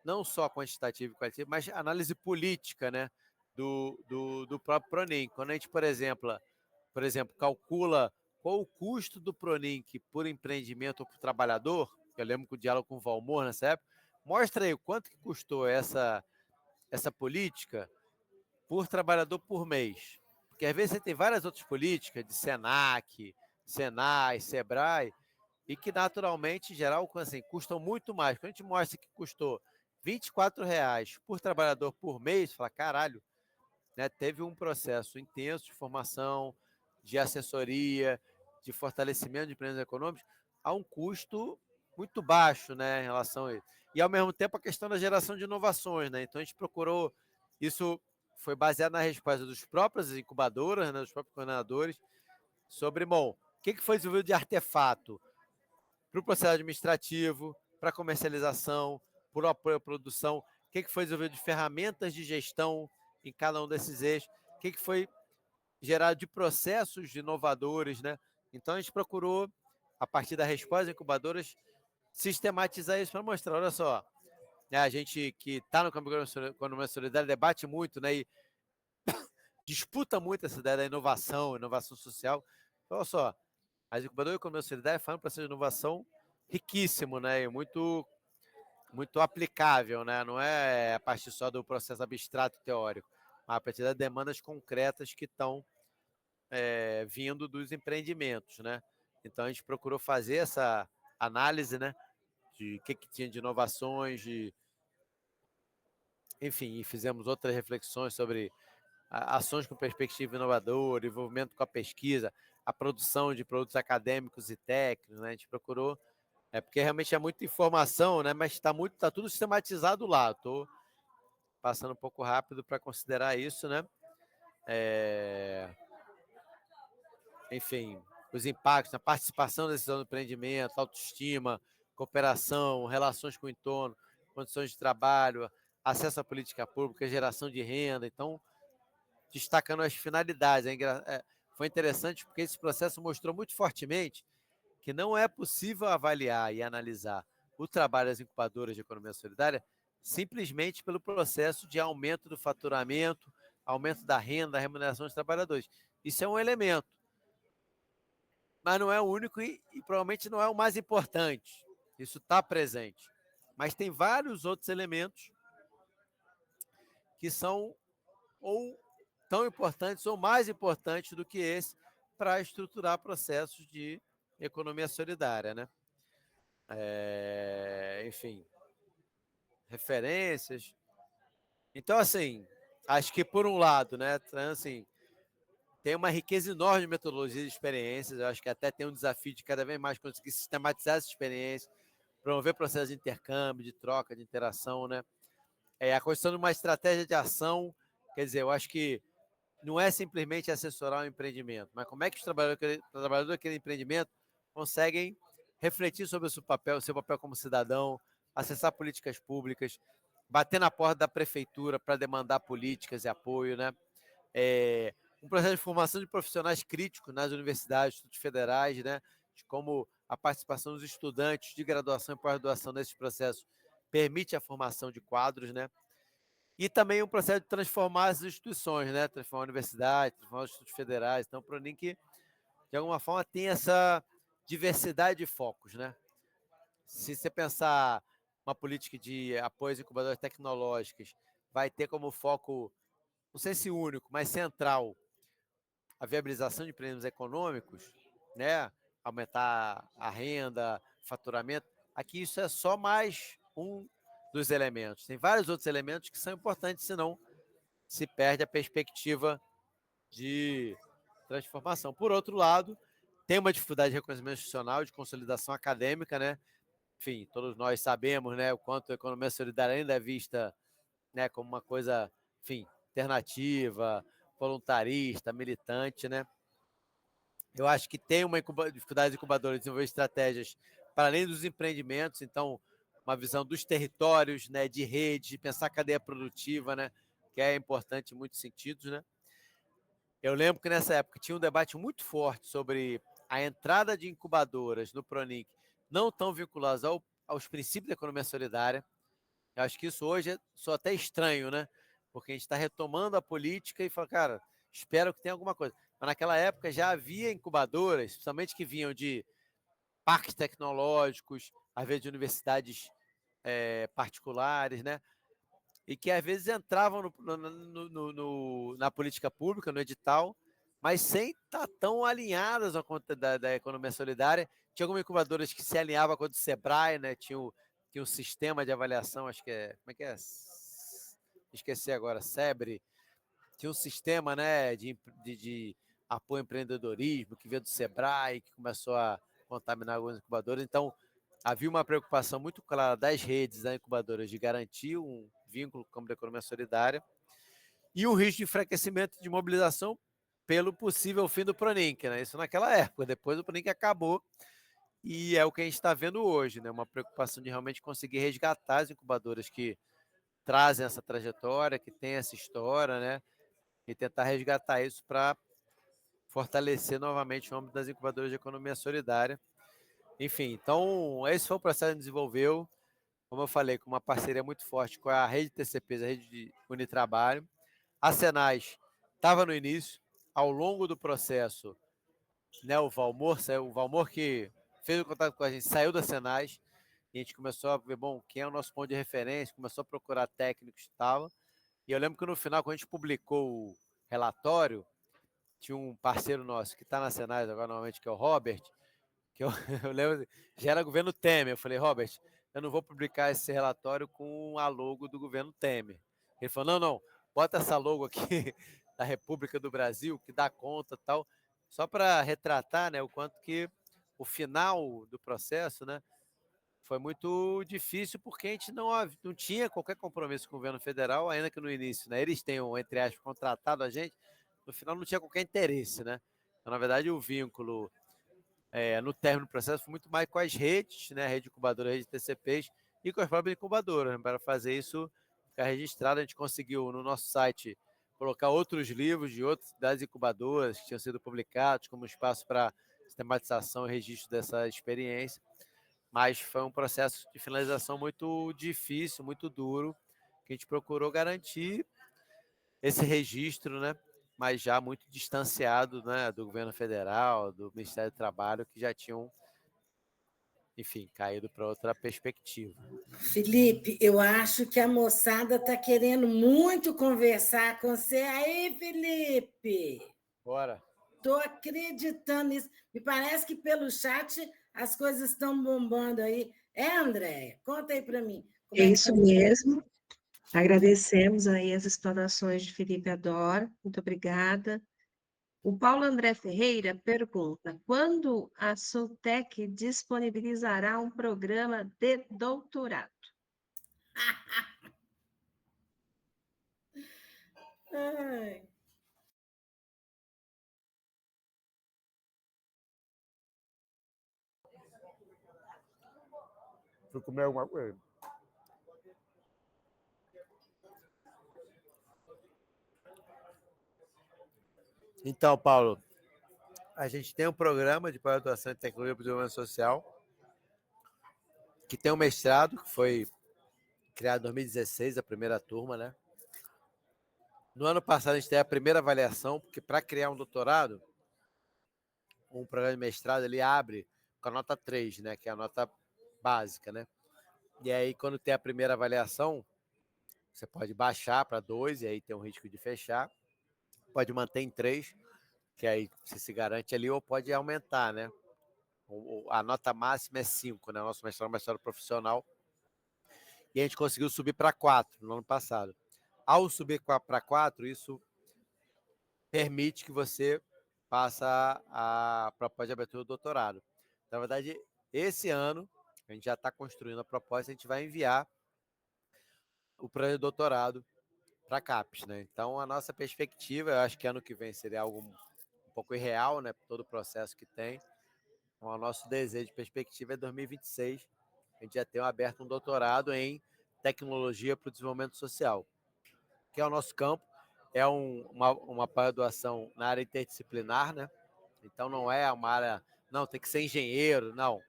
Não só quantitativa e qualitativa, mas análise política, né, do próprio Pronink. Quando a gente, por exemplo, calcula qual o custo do Pronink por empreendimento ou por trabalhador, eu lembro que o diálogo com o Valmor nessa época, mostra aí o quanto que custou essa política por trabalhador por mês. porque às vezes você tem várias outras políticas de Senac, Senai, Sebrae, e que naturalmente, em geral, assim, custam muito mais. Quando a gente mostra que custou R$ 24 por trabalhador por mês, fala, caralho, né, teve um processo intenso de formação, de assessoria, de fortalecimento de empresas econômicas, a um custo muito baixo, né, em relação a isso. E, ao mesmo tempo, a questão da geração de inovações, né? Então, a gente procurou, isso foi baseado na resposta dos próprios incubadoras, né, dos próprios coordenadores, sobre, bom, o que foi desenvolvido de artefato para o processo administrativo, para a comercialização, para o apoio à produção, o que foi desenvolvido de ferramentas de gestão em cada um desses eixos, o que foi gerado de processos inovadores, né? Então, a gente procurou, a partir da resposta das incubadoras, sistematizar isso para mostrar, olha só, né, a gente que está no campo da economia solidária debate muito, né, e disputa muito essa ideia da inovação social. Olha só, as incubadoras da economia solidária fazem um processo de inovação riquíssimo, né, e muito aplicável, né? Não é a partir só do processo abstrato teórico, mas a partir das demandas concretas que estão vindo dos empreendimentos, né? Então a gente procurou fazer essa análise, né, de o que tinha de inovações, enfim, e fizemos outras reflexões sobre ações com perspectiva inovadora, envolvimento com a pesquisa, a produção de produtos acadêmicos e técnicos, né? A gente procurou, porque realmente é muita informação, né? Mas tá tudo sistematizado lá. Estou passando um pouco rápido para considerar isso, né? Enfim, os impactos na participação da decisão do empreendimento, autoestima, cooperação, relações com o entorno, condições de trabalho, acesso à política pública, geração de renda. Então, destacando as finalidades. Foi interessante porque esse processo mostrou muito fortemente que não é possível avaliar e analisar o trabalho das incubadoras de economia solidária simplesmente pelo processo de aumento do faturamento, aumento da renda, da remuneração dos trabalhadores. Isso é um elemento, mas não é o único e provavelmente não é o mais importante. Isso está presente. Mas tem vários outros elementos que são ou tão importantes ou mais importantes do que esse para estruturar processos de economia solidária, né? Enfim, referências. Então, assim, acho que por um lado, né, assim, tem uma riqueza enorme de metodologias e experiências. Eu acho que até tem um desafio de cada vez mais conseguir sistematizar essa experiência, promover processos de intercâmbio, de troca, de interação, né? A construção de uma estratégia de ação, quer dizer, eu acho que não é simplesmente assessorar o empreendimento, mas como é que os trabalhadores daquele empreendimento conseguem refletir sobre o seu papel como cidadão, acessar políticas públicas, bater na porta da prefeitura para demandar políticas e apoio, né? Um processo de formação de profissionais críticos nas universidades, institutos federais, né? De como a participação dos estudantes de graduação e pós-graduação nesses processos permite a formação de quadros, né? E também um processo de transformar as instituições, né? Transformar a universidade, transformar os institutos federais. Então, o Proninc, de alguma forma, tem essa diversidade de focos, né? Se você pensar uma política de apoio às incubadoras tecnológicas, vai ter como foco, não sei se único, mas central, a viabilização de empreendimentos econômicos, né? Aumentar a renda, faturamento. Aqui isso é só mais um dos elementos. Tem vários outros elementos que são importantes, senão se perde a perspectiva de transformação. Por outro lado, tem uma dificuldade de reconhecimento institucional, de consolidação acadêmica, né? Enfim, todos nós sabemos, né, o quanto a economia solidária ainda é vista, né, como uma coisa, enfim, alternativa, voluntarista, militante, né? Eu acho que tem uma dificuldade de incubadora de desenvolver estratégias para além dos empreendimentos, então, uma visão dos territórios, né, de rede, de pensar a cadeia produtiva, né, que é importante em muitos sentidos, né? Eu lembro que nessa época tinha um debate muito forte sobre a entrada de incubadoras no Proninc, não tão vinculadas aos princípios da economia solidária. Eu acho que isso hoje só até estranho, né? Porque a gente está retomando a política e fala, cara, espero que tenha alguma coisa. Mas naquela época já havia incubadoras, principalmente que vinham de parques tecnológicos, às vezes de universidades particulares, né? E que às vezes entravam na política pública, no edital, mas sem estar tão alinhadas à conta da economia solidária. Tinha algumas incubadoras que se alinhavam com a do Sebrae, né? Tinha um sistema de avaliação, acho que é. Como é que é? Esqueci agora, SEBRE. Tinha um sistema, né, de apoio ao empreendedorismo que veio do Sebrae, que começou a contaminar algumas incubadoras. Então, havia uma preocupação muito clara das redes das incubadoras de garantir um vínculo com o campo da economia solidária e um risco de enfraquecimento de mobilização pelo possível fim do Pronink, né? Isso naquela época. Depois o Pronink acabou e é o que a gente está vendo hoje, né? Uma preocupação de realmente conseguir resgatar as incubadoras que trazem essa trajetória, que têm essa história, né? E tentar resgatar isso para fortalecer novamente o âmbito das incubadoras de economia solidária. Enfim, então esse foi o processo que a gente desenvolveu, como eu falei, com uma parceria muito forte com a rede TCPs, a rede de Unitrabalho. A Senais estava no início, ao longo do processo, né, o Valmor que fez o contato com a gente, saiu da Senais, e a gente começou a ver, bom, quem é o nosso ponto de referência, começou a procurar técnicos e tal. E eu lembro que no final, quando a gente publicou o relatório, tinha um parceiro nosso que está na Senais agora, normalmente, que é o Robert, que eu, eu lembro, já era governo Temer. Eu falei, Robert, eu não vou publicar esse relatório com a logo do governo Temer. Ele falou, não, bota essa logo aqui da República do Brasil, que dá conta e tal, só para retratar, né, o quanto que o final do processo, né, foi muito difícil porque a gente não tinha qualquer compromisso com o governo federal, ainda que no início, né, eles tenham, entre aspas, contratado a gente, no final não tinha qualquer interesse, né? Então, na verdade, o vínculo no término do processo foi muito mais com as redes, né? A rede incubadora, a rede TCPs e com as próprias incubadoras. Né? Para fazer isso ficar registrado, a gente conseguiu no nosso site colocar outros livros de outras das incubadoras que tinham sido publicados como espaço para sistematização e registro dessa experiência. Mas foi um processo de finalização muito difícil, muito duro, que a gente procurou garantir esse registro, né? Mas já muito distanciado, né, do governo federal, do Ministério do Trabalho, que já tinham, enfim, caído para outra perspectiva. Felipe, eu acho que a moçada está querendo muito conversar com você. Aí, Felipe! Bora. Estou acreditando nisso. Me parece que pelo chat as coisas estão bombando aí. É, Andréia? Conta aí para mim. É isso mesmo. Agradecemos aí as explanações de Felipe Ador. Muito obrigada. O Paulo André Ferreira pergunta: quando a Sultec disponibilizará um programa de doutorado? Ai. Fui comer alguma coisa. Então, Paulo, a gente tem um programa de pós-graduação em tecnologia para o desenvolvimento social, que tem um mestrado, que foi criado em 2016, a primeira turma, né? No ano passado, a gente teve a primeira avaliação, porque para criar um doutorado, um programa de mestrado, ele abre com a nota 3, né? Que é a nota básica, né? E aí, quando tem a primeira avaliação, você pode baixar para 2, e aí tem um risco de fechar. Pode manter em 3, que aí você se garante ali, ou pode aumentar, né? A nota máxima é 5, né? Nosso mestrado é um mestrado profissional. E a gente conseguiu subir para 4 no ano passado. Ao subir para 4, isso permite que você passe a proposta de abertura do doutorado. Na verdade, esse ano, a gente já está construindo a proposta, a gente vai enviar o projeto de doutorado para a CAPES, né? Então, a nossa perspectiva, eu acho que ano que vem seria algo um pouco irreal, né? Todo o processo que tem. Então, o nosso desejo de perspectiva é 2026, a gente já tem aberto um doutorado em tecnologia para o desenvolvimento social, que é o nosso campo. É uma pós-graduação na área interdisciplinar, né? Então, não é uma área, não, tem que ser engenheiro, não.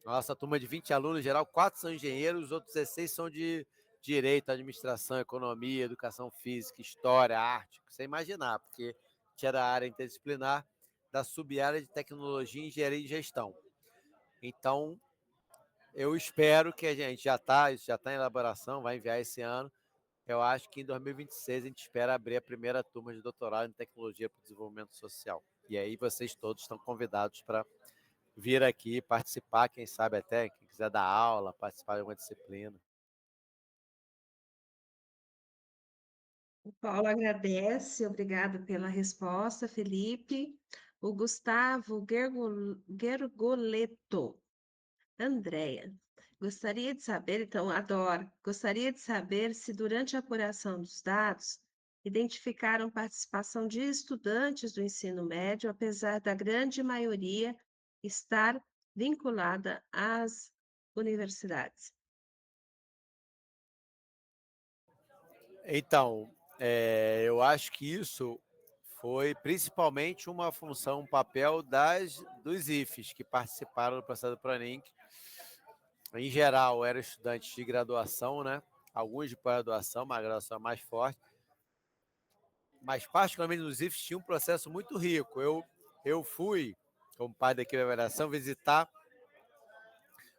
A nossa turma de 20 alunos, em geral, 4 são engenheiros, os outros 16 são de direito, administração, economia, educação física, história, arte, o que você imaginar, porque tinha da área interdisciplinar, da sub-área de tecnologia, engenharia e gestão. Então, eu espero que a gente isso já está em elaboração, vai enviar esse ano, eu acho que em 2026 a gente espera abrir a primeira turma de doutorado em tecnologia para o desenvolvimento social. E aí vocês todos estão convidados para vir aqui participar, quem sabe até, quem quiser dar aula, participar de alguma disciplina. O Paulo agradece, obrigado pela resposta, Felipe. O Gustavo Gergoleto. Andréia, gostaria de saber, então, gostaria de saber se durante a apuração dos dados identificaram participação de estudantes do ensino médio, apesar da grande maioria estar vinculada às universidades. Então, eu acho que isso foi principalmente uma função, um papel dos IFES que participaram do processo do Pronink. Em geral, eram estudantes de graduação, né? Alguns de pós-graduação, uma graduação mais forte, mas particularmente nos IFES tinha um processo muito rico. Eu fui, como pai da equipe de avaliação, visitar,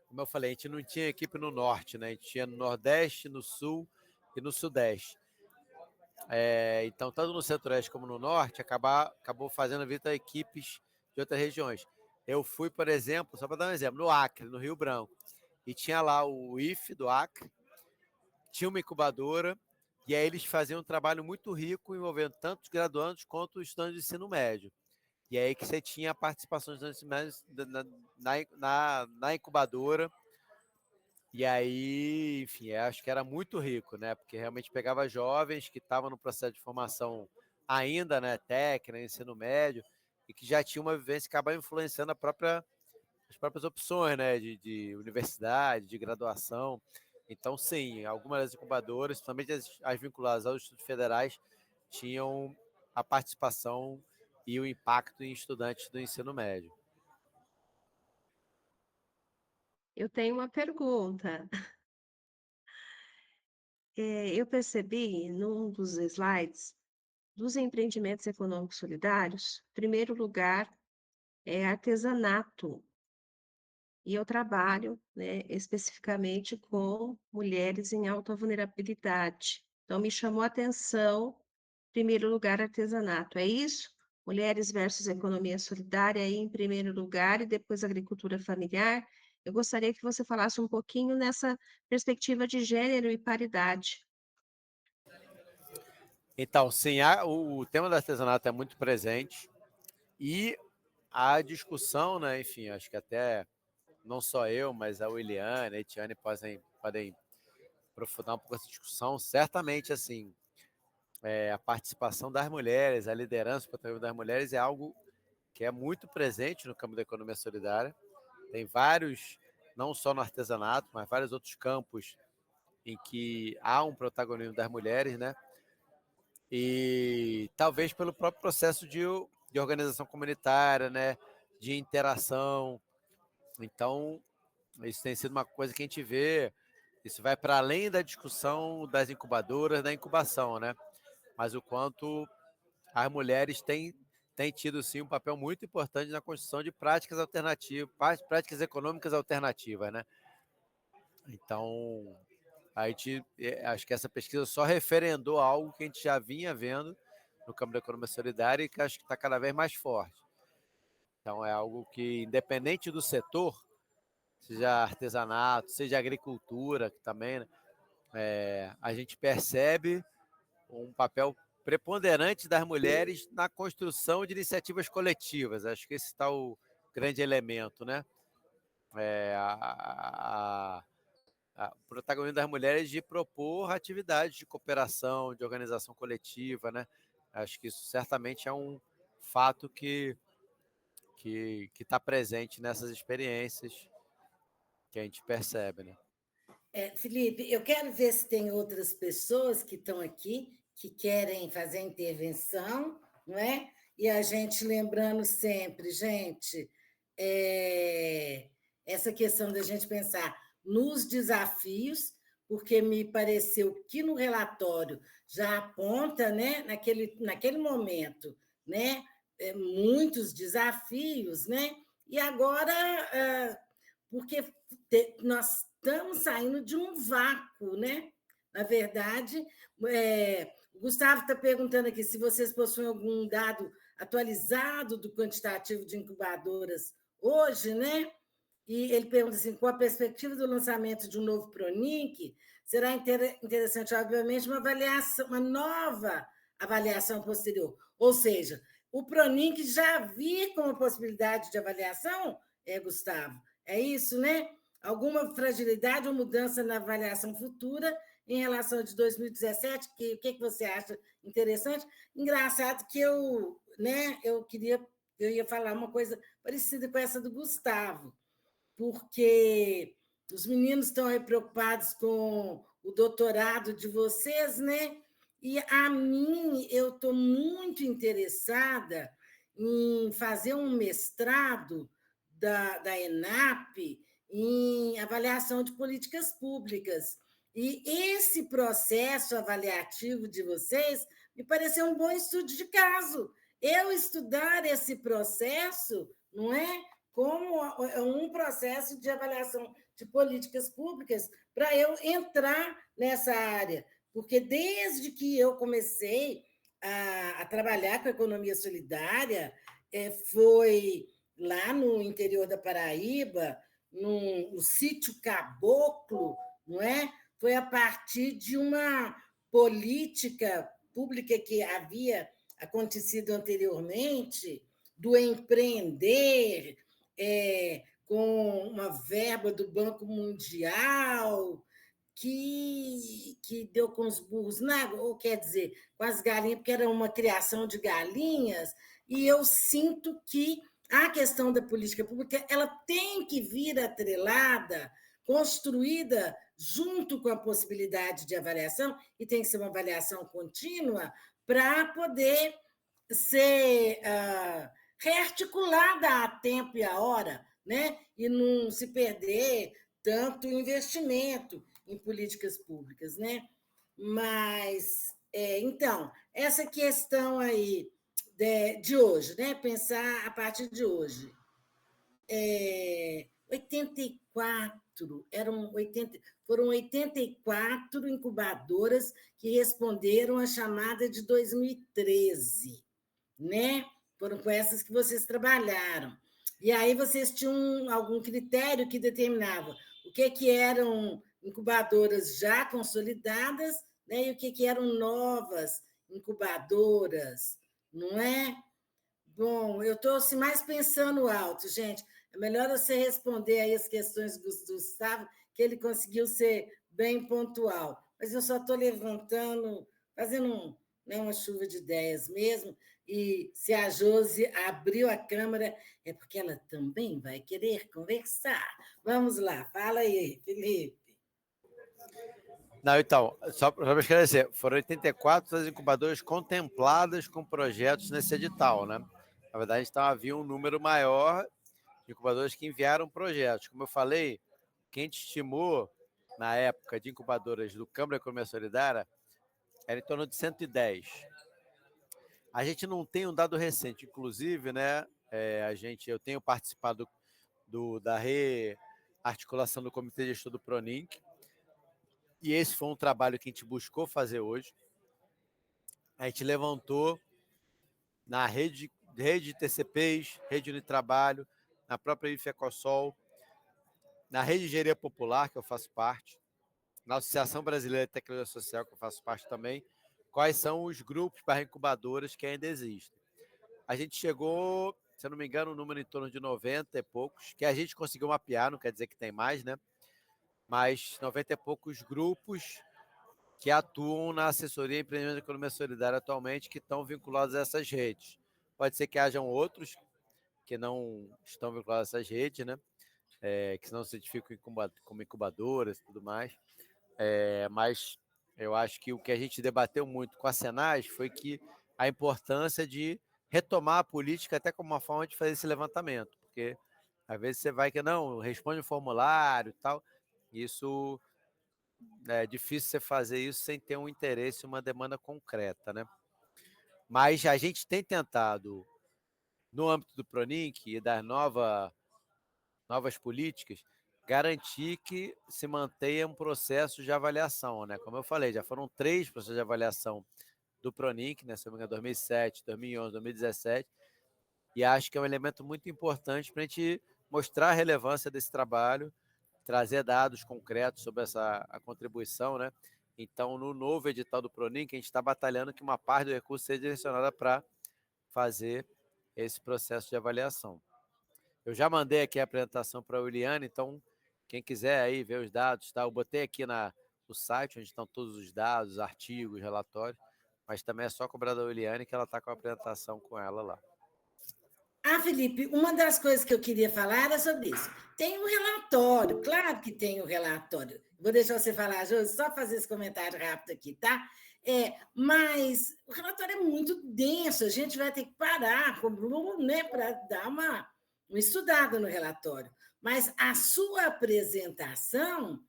como eu falei, a gente não tinha equipe no norte, né? A gente tinha no nordeste, no sul e no sudeste. Então, tanto no centro-oeste como no norte, acabou fazendo visita a equipes de outras regiões. Eu fui, por exemplo, só para dar um exemplo, no Acre, no Rio Branco, e tinha lá o IFE do Acre, tinha uma incubadora, e aí eles faziam um trabalho muito rico, envolvendo tanto os graduandos quanto os estudantes de ensino médio. E aí que você tinha a participação dos estudantes na incubadora. E aí, enfim, acho que era muito rico, né? Porque realmente pegava jovens que estavam no processo de formação ainda, né, técnica, ensino médio, e que já tinham uma vivência que acaba influenciando as próprias opções, né, de universidade, de graduação. Então, sim, algumas das incubadoras, principalmente as vinculadas aos institutos federais, tinham a participação e o impacto em estudantes do ensino médio. Eu tenho uma pergunta. Eu percebi num dos slides dos empreendimentos econômicos solidários, primeiro lugar é artesanato. E eu trabalho, né, especificamente com mulheres em alta vulnerabilidade. Então, me chamou a atenção, em primeiro lugar, artesanato. É isso? Mulheres versus economia solidária aí em primeiro lugar e depois agricultura familiar. Eu gostaria que você falasse um pouquinho nessa perspectiva de gênero e paridade. Então, sim, o tema do artesanato é muito presente e a discussão, né, enfim, acho que até não só eu, mas a Williane, a Etiane podem aprofundar um pouco essa discussão. Certamente, assim, a participação das mulheres, a liderança das mulheres é algo que é muito presente no campo da economia solidária. Tem vários, não só no artesanato, mas vários outros campos em que há um protagonismo das mulheres, né? E talvez pelo próprio processo de organização comunitária, né? De interação. Então, isso tem sido uma coisa que a gente vê, isso vai para além da discussão das incubadoras, da incubação, né? Mas o quanto as mulheres têm tido, sim, um papel muito importante na construção de práticas alternativas, práticas econômicas alternativas, né? Então, a gente, acho que essa pesquisa só referendou algo que a gente já vinha vendo no campo da economia solidária e que acho que está cada vez mais forte. Então, é algo que, independente do setor, seja artesanato, seja agricultura, que também, né, a gente percebe um papel preponderante das mulheres na construção de iniciativas coletivas. Acho que esse está o grande elemento, né? O protagonismo das mulheres de propor atividades de cooperação, de organização coletiva, né? Acho que isso certamente é um fato que está presente nessas experiências que a gente percebe, né? Felipe, eu quero ver se tem outras pessoas que estão aqui que querem fazer intervenção, não é? E a gente lembrando sempre, gente, essa questão da gente pensar nos desafios, porque me pareceu que no relatório já aponta, né, naquele momento, né, muitos desafios, né? E agora, porque nós estamos saindo de um vácuo, né? Na verdade, o Gustavo está perguntando aqui se vocês possuem algum dado atualizado do quantitativo de incubadoras hoje, né? E ele pergunta assim, com a perspectiva do lançamento de um novo Pronink, será interessante, obviamente, uma nova avaliação posterior. Ou seja, o Pronink já vir com a possibilidade de avaliação, Gustavo? É isso, né? Alguma fragilidade ou mudança na avaliação futura em relação a de 2017? O que você acha interessante? Engraçado que eu ia falar uma coisa parecida com essa do Gustavo, porque os meninos estão aí preocupados com o doutorado de vocês, né? E a mim, eu estou muito interessada em fazer um mestrado da ENAP em avaliação de políticas públicas. E esse processo avaliativo de vocês me pareceu um bom estudo de caso. Eu estudar esse processo, não é? Como um processo de avaliação de políticas públicas para eu entrar nessa área. Porque desde que eu comecei a trabalhar com a economia solidária, foi lá no interior da Paraíba, no sítio Caboclo, não é? Foi a partir de uma política pública que havia acontecido anteriormente, do empreender, com uma verba do Banco Mundial, que deu com os burros na água, ou quer dizer, com as galinhas, porque era uma criação de galinhas, e eu sinto que a questão da política pública ela tem que vir atrelada, construída junto com a possibilidade de avaliação, e tem que ser uma avaliação contínua, para poder ser rearticulada a tempo e a hora, né? E não se perder tanto investimento em políticas públicas, né? Mas, então, essa questão aí de hoje, né? Pensar a partir de hoje. 84, foram 84 incubadoras que responderam à chamada de 2013, né? Foram com essas que vocês trabalharam. E aí vocês tinham algum critério que determinava o que eram incubadoras já consolidadas, né? E o que eram novas incubadoras, não é? Bom, eu estou assim, mais pensando alto, gente. É melhor você responder aí as questões do Gustavo, que ele conseguiu ser bem pontual. Mas eu só estou levantando, fazendo uma chuva de ideias mesmo. E se a Josi abriu a câmera, é porque ela também vai querer conversar. Vamos lá, fala aí, Felipe. Não, então, só para esclarecer, foram 84 das incubadoras contempladas com projetos nesse edital, né? Na verdade, então havia um número maior de incubadoras que enviaram projetos. Como eu falei, quem te estimou na época de incubadoras do Câmara de Economia Solidária era em torno de 110. A gente não tem um dado recente, inclusive, né? Eu tenho participado da rearticulação do Comitê de Gestor do Pronink, e esse foi um trabalho que a gente buscou fazer hoje. A gente levantou na rede de TCPs, rede Unitrabalho, na própria IFECOSOL, na rede de engenharia popular, que eu faço parte, na Associação Brasileira de Tecnologia Social, que eu faço parte também, quais são os grupos para incubadoras que ainda existem. A gente chegou, se eu não me engano, um número em torno de 90 e poucos, que a gente conseguiu mapear, não quer dizer que tem mais, né? Mas 90 e poucos grupos que atuam na assessoria e empreendimento de economia solidária atualmente, que estão vinculados a essas redes. Pode ser que hajam outros que não estão vinculados a essas redes, né? Que não se identificam como incubadoras e tudo mais. Mas eu acho que o que a gente debateu muito com a Senaz foi que a importância de retomar a política até como uma forma de fazer esse levantamento, porque às vezes você vai que não, responde o formulário e tal, isso é difícil você fazer isso sem ter um interesse, uma demanda concreta, né? Mas a gente tem tentado, no âmbito do Pronink e das novas políticas, garantir que se mantenha um processo de avaliação, né? Como eu falei, já foram 3 processos de avaliação do PRONINC, né? Se não me engano, 2007, 2011, 2017, e acho que é um elemento muito importante para a gente mostrar a relevância desse trabalho, trazer dados concretos sobre a contribuição, né? Então, no novo edital do PRONINC, a gente está batalhando que uma parte do recurso seja direcionada para fazer esse processo de avaliação. Eu já mandei aqui a apresentação para a Uliane, então quem quiser aí ver os dados, tá? Eu botei aqui no site onde estão todos os dados, artigos, relatórios, mas também é só cobrar da Uliane que ela está com a apresentação com ela lá. Felipe, uma das coisas que eu queria falar era sobre isso. Tem um relatório, claro que tem um relatório. Vou deixar você falar, Josi, só fazer esse comentário rápido aqui, tá? Mas o relatório é muito denso, a gente vai ter que parar com o Bruno, né, para dar uma estudada no relatório. Mas a sua apresentação,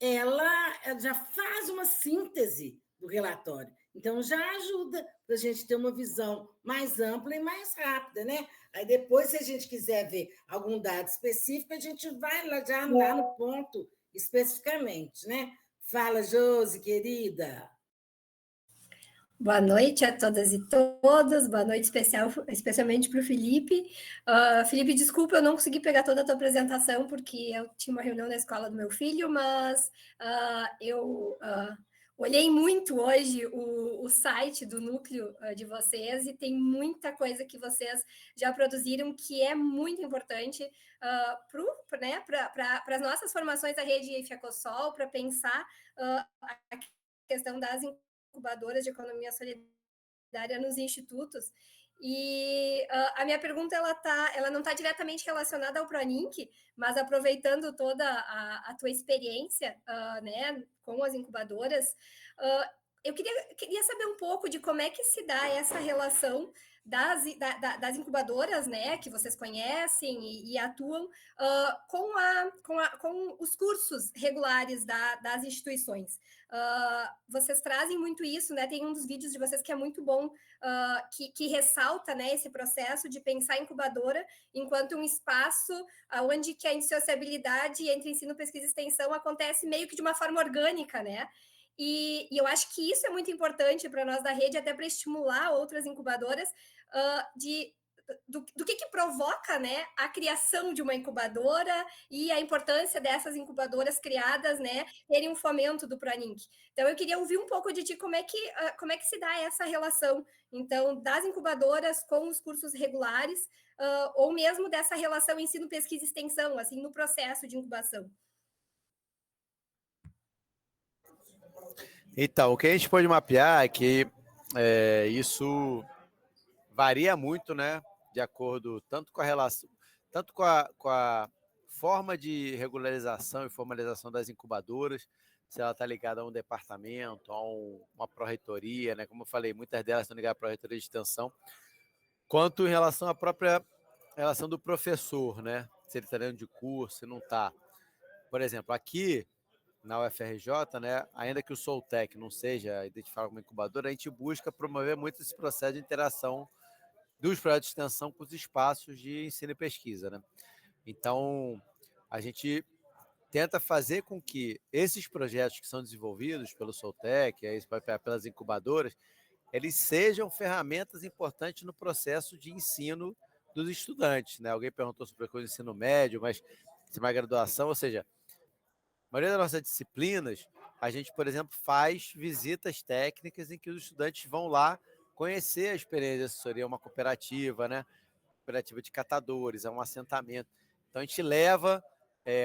ela já faz uma síntese do relatório. Então, já ajuda para a gente ter uma visão mais ampla e mais rápida, né? Aí depois, se a gente quiser ver algum dado específico, a gente vai lá já andar no ponto especificamente, né? Fala, Josi, querida. Boa noite a todas e todos, boa noite especialmente para o Felipe. Felipe, desculpa, eu não consegui pegar toda a tua apresentação, porque eu tinha uma reunião na escola do meu filho, mas eu olhei muito hoje o site do núcleo de vocês e tem muita coisa que vocês já produziram que é muito importante para as nossas formações da rede Fiacosol, para pensar a questão das incubadoras de economia solidária nos institutos. E a minha pergunta ela não está diretamente relacionada ao PRONINC, mas aproveitando toda a tua experiência né, com as incubadoras, eu queria saber um pouco de como é que se dá essa relação das incubadoras, né, que vocês conhecem e atuam com os cursos regulares das instituições. Vocês trazem muito isso, né? Tem um dos vídeos de vocês que é muito bom, que ressalta, né, esse processo de pensar a incubadora enquanto um espaço onde que a indissociabilidade entre ensino, pesquisa e extensão acontece meio que de uma forma orgânica, né? E eu acho que isso é muito importante para nós da rede, até para estimular outras incubadoras do que provoca, né, a criação de uma incubadora e a importância dessas incubadoras criadas, né, terem um fomento do PRONINC. Então, eu queria ouvir um pouco de ti como é que se dá essa relação, então, das incubadoras com os cursos regulares, ou mesmo dessa relação ensino, pesquisa e extensão, assim, no processo de incubação. Então, o que a gente pode mapear é que isso varia muito, né, de acordo tanto com a relação, tanto com a forma de regularização e formalização das incubadoras, se ela está ligada a um departamento, a uma pró-reitoria, né, como eu falei, muitas delas estão ligadas à pró-reitoria de extensão, quanto em relação à própria relação do professor, né, se ele está dentro de curso, se não está. Por exemplo, aqui na UFRJ, né, ainda que o Soltec não seja identificado como incubadora, a gente busca promover muito esse processo de interação dos projetos de extensão com os espaços de ensino e pesquisa, né? Então, a gente tenta fazer com que esses projetos que são desenvolvidos pelo Soltec, pelas incubadoras, eles sejam ferramentas importantes no processo de ensino dos estudantes, né? Alguém perguntou sobre o ensino médio, mas se uma graduação, ou seja, a maioria das nossas disciplinas, a gente, por exemplo, faz visitas técnicas em que os estudantes vão lá conhecer a experiência de assessoria, uma cooperativa, né? Cooperativa de catadores, é um assentamento. Então, a gente leva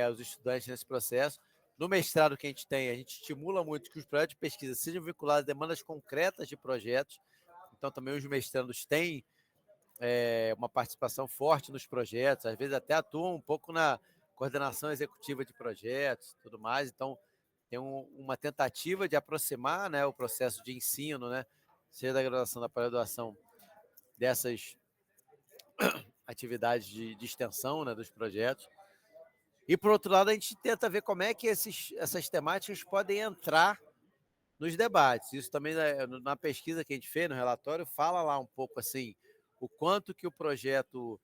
os estudantes nesse processo. No mestrado que a gente estimula muito que os projetos de pesquisa sejam vinculados a demandas concretas de projetos. Então, também os mestrandos têm uma participação forte nos projetos, às vezes até atuam um pouco na coordenação executiva de projetos, tudo mais. Então, tem uma tentativa de aproximar, né, o processo de ensino, né, seja da graduação, da pós-graduação, dessas atividades de extensão, né, dos projetos. E, por outro lado, a gente tenta ver como é que essas temáticas podem entrar nos debates. Isso também, na pesquisa que a gente fez, no relatório, fala lá um pouco assim, o quanto que o projeto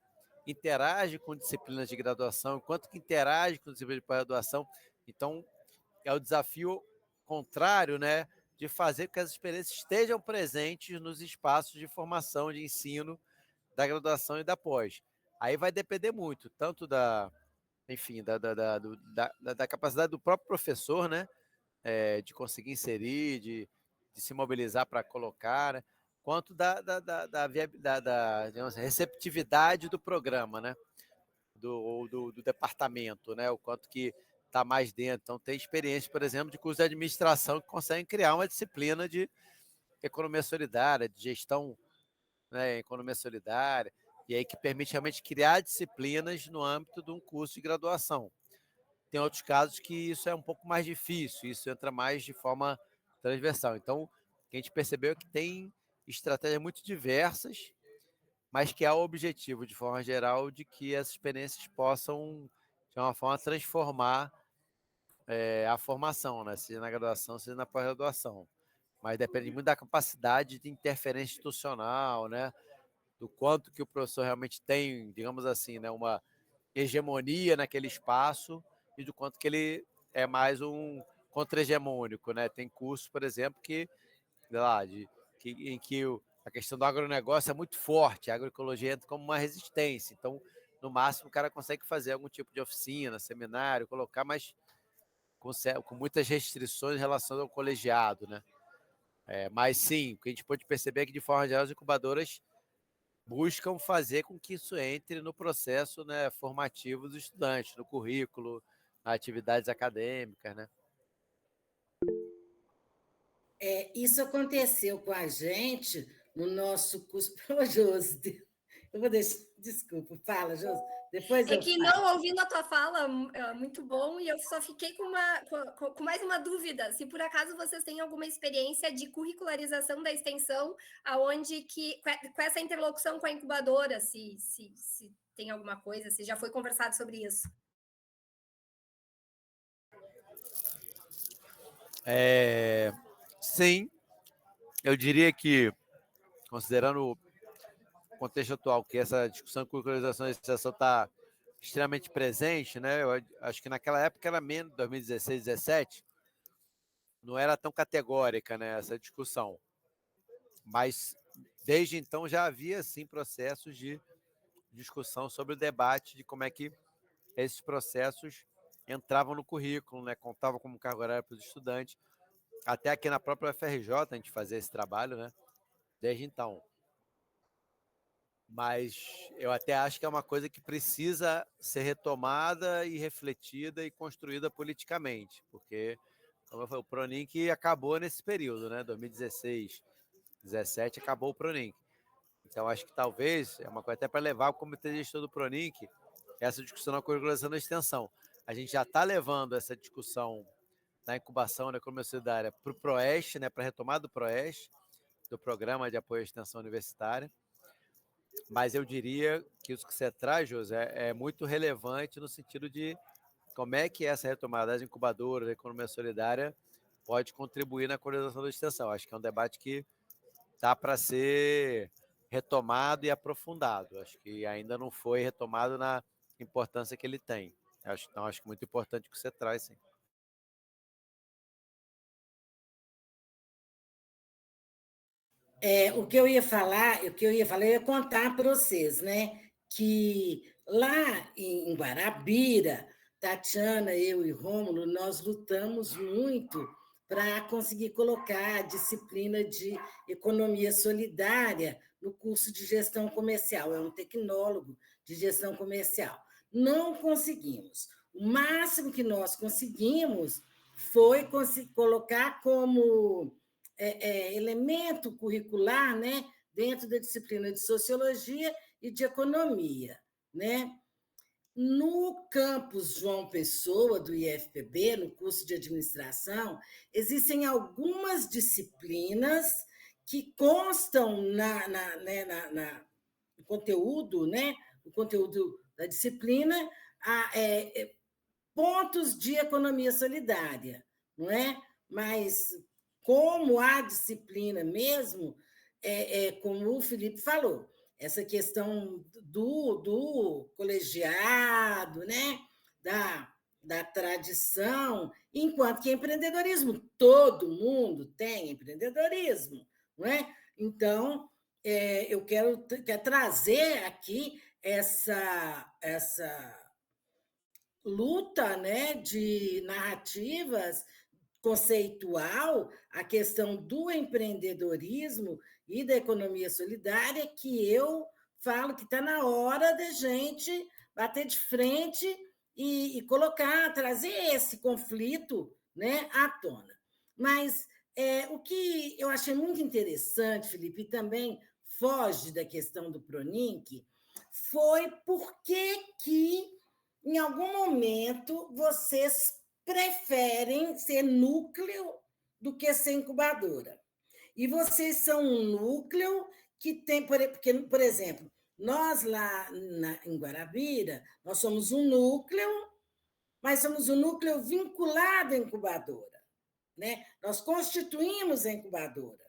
interage com disciplinas de graduação, quanto que interage com disciplinas de pós-graduação. Então, é o desafio contrário, né, de fazer com que as experiências estejam presentes nos espaços de formação, de ensino, da graduação e da pós. Aí vai depender muito, tanto enfim, da capacidade do próprio professor, né, de conseguir inserir, de se mobilizar para colocar, né, quanto digamos, receptividade do programa, né, do departamento, né, o quanto que está mais dentro. Então, tem experiência, por exemplo, de curso de administração que conseguem criar uma disciplina de economia solidária, de gestão, né, economia solidária, e aí que permite realmente criar disciplinas no âmbito de um curso de graduação. Tem outros casos que isso é um pouco mais difícil, isso entra mais de forma transversal. Então, o que a gente percebeu é que tem estratégias muito diversas, mas que há o objetivo, de forma geral, de que as experiências possam, de uma forma, transformar a formação, né? Seja na graduação, seja na pós-graduação. Mas depende muito da capacidade de interferência institucional, né? Do quanto que o professor realmente tem, digamos assim, né, uma hegemonia naquele espaço e do quanto que ele é mais um contra-hegemônico, né? Tem cursos, por exemplo, que, sei lá, em que a questão do agronegócio é muito forte, a agroecologia entra como uma resistência. Então, no máximo, o cara consegue fazer algum tipo de oficina, seminário, colocar, mas com muitas restrições em relação ao colegiado, né? Mas sim, o que a gente pode perceber é que, de forma geral, as incubadoras buscam fazer com que isso entre no processo, né, formativo dos estudantes, no currículo, nas atividades acadêmicas, né? Isso aconteceu com a gente no nosso curso. Ô, Josi, eu vou deixar. Desculpa, fala, Josi. Depois É eu que falo. não ouvindo a tua fala, muito bom, e eu só fiquei com mais uma dúvida. Se por acaso vocês têm alguma experiência de curricularização da extensão, aonde que com essa interlocução com a incubadora, se tem alguma coisa, se já foi conversado sobre isso. Sim, eu diria que, considerando o contexto atual, que essa discussão de curricularização da extensão está extremamente presente, né? Eu acho que naquela época era menos, 2016, 2017, não era tão categórica, né, essa discussão. Mas desde então já havia sim processos de discussão sobre o debate de como é que esses processos entravam no currículo, né, contavam como carga horária para os estudantes. Até aqui na própria UFRJ a gente fazia esse trabalho, né, desde então. Mas eu até acho que é uma coisa que precisa ser retomada e refletida e construída politicamente, porque, como eu falei, o Proninc acabou nesse período, né, 2016, 2017 acabou o Proninc. Então, acho que talvez, é uma coisa até para levar o Comitê de Gestão do Proninc, essa discussão na curriculação da extensão. A gente já está levando essa discussão da incubação da economia solidária para o PROEST, né, para a retomada do PROEST, do Programa de Apoio à Extensão Universitária. Mas eu diria que isso que você traz, José, é muito relevante no sentido de como é que essa retomada das incubadoras da economia solidária pode contribuir na coordenação da extensão. Acho que é um debate que está para ser retomado e aprofundado. Acho que ainda não foi retomado na importância que ele tem. Então, acho que muito importante o que você traz, sim. O que eu ia falar, eu ia contar para vocês, né? Que lá em Guarabira, Tatiana, eu e Rômulo, nós lutamos muito para conseguir colocar a disciplina de economia solidária no curso de gestão comercial. É um tecnólogo de gestão comercial. Não conseguimos. O máximo que nós conseguimos foi colocar como elemento curricular, né, dentro da disciplina de sociologia e de economia, né? No campus João Pessoa, do IFPB, no curso de administração, existem algumas disciplinas que constam no conteúdo, né? O conteúdo da disciplina, pontos de economia solidária, não é? Mas como a disciplina mesmo, como o Felipe falou, essa questão do colegiado, né? da tradição, enquanto que empreendedorismo, todo mundo tem empreendedorismo, não é? Então, eu quero trazer aqui essa luta, né, de narrativas conceitual, a questão do empreendedorismo e da economia solidária, que eu falo que está na hora da gente bater de frente e colocar, trazer esse conflito, né, à tona. Mas o que eu achei muito interessante, Felipe, e também foge da questão do Pronink, foi por que, em algum momento, vocês preferem ser núcleo do que ser incubadora. E vocês são um núcleo que tem, porque, por exemplo, nós lá em Guarabira, nós somos um núcleo, mas somos um núcleo vinculado à incubadora, né? Nós constituímos a incubadora.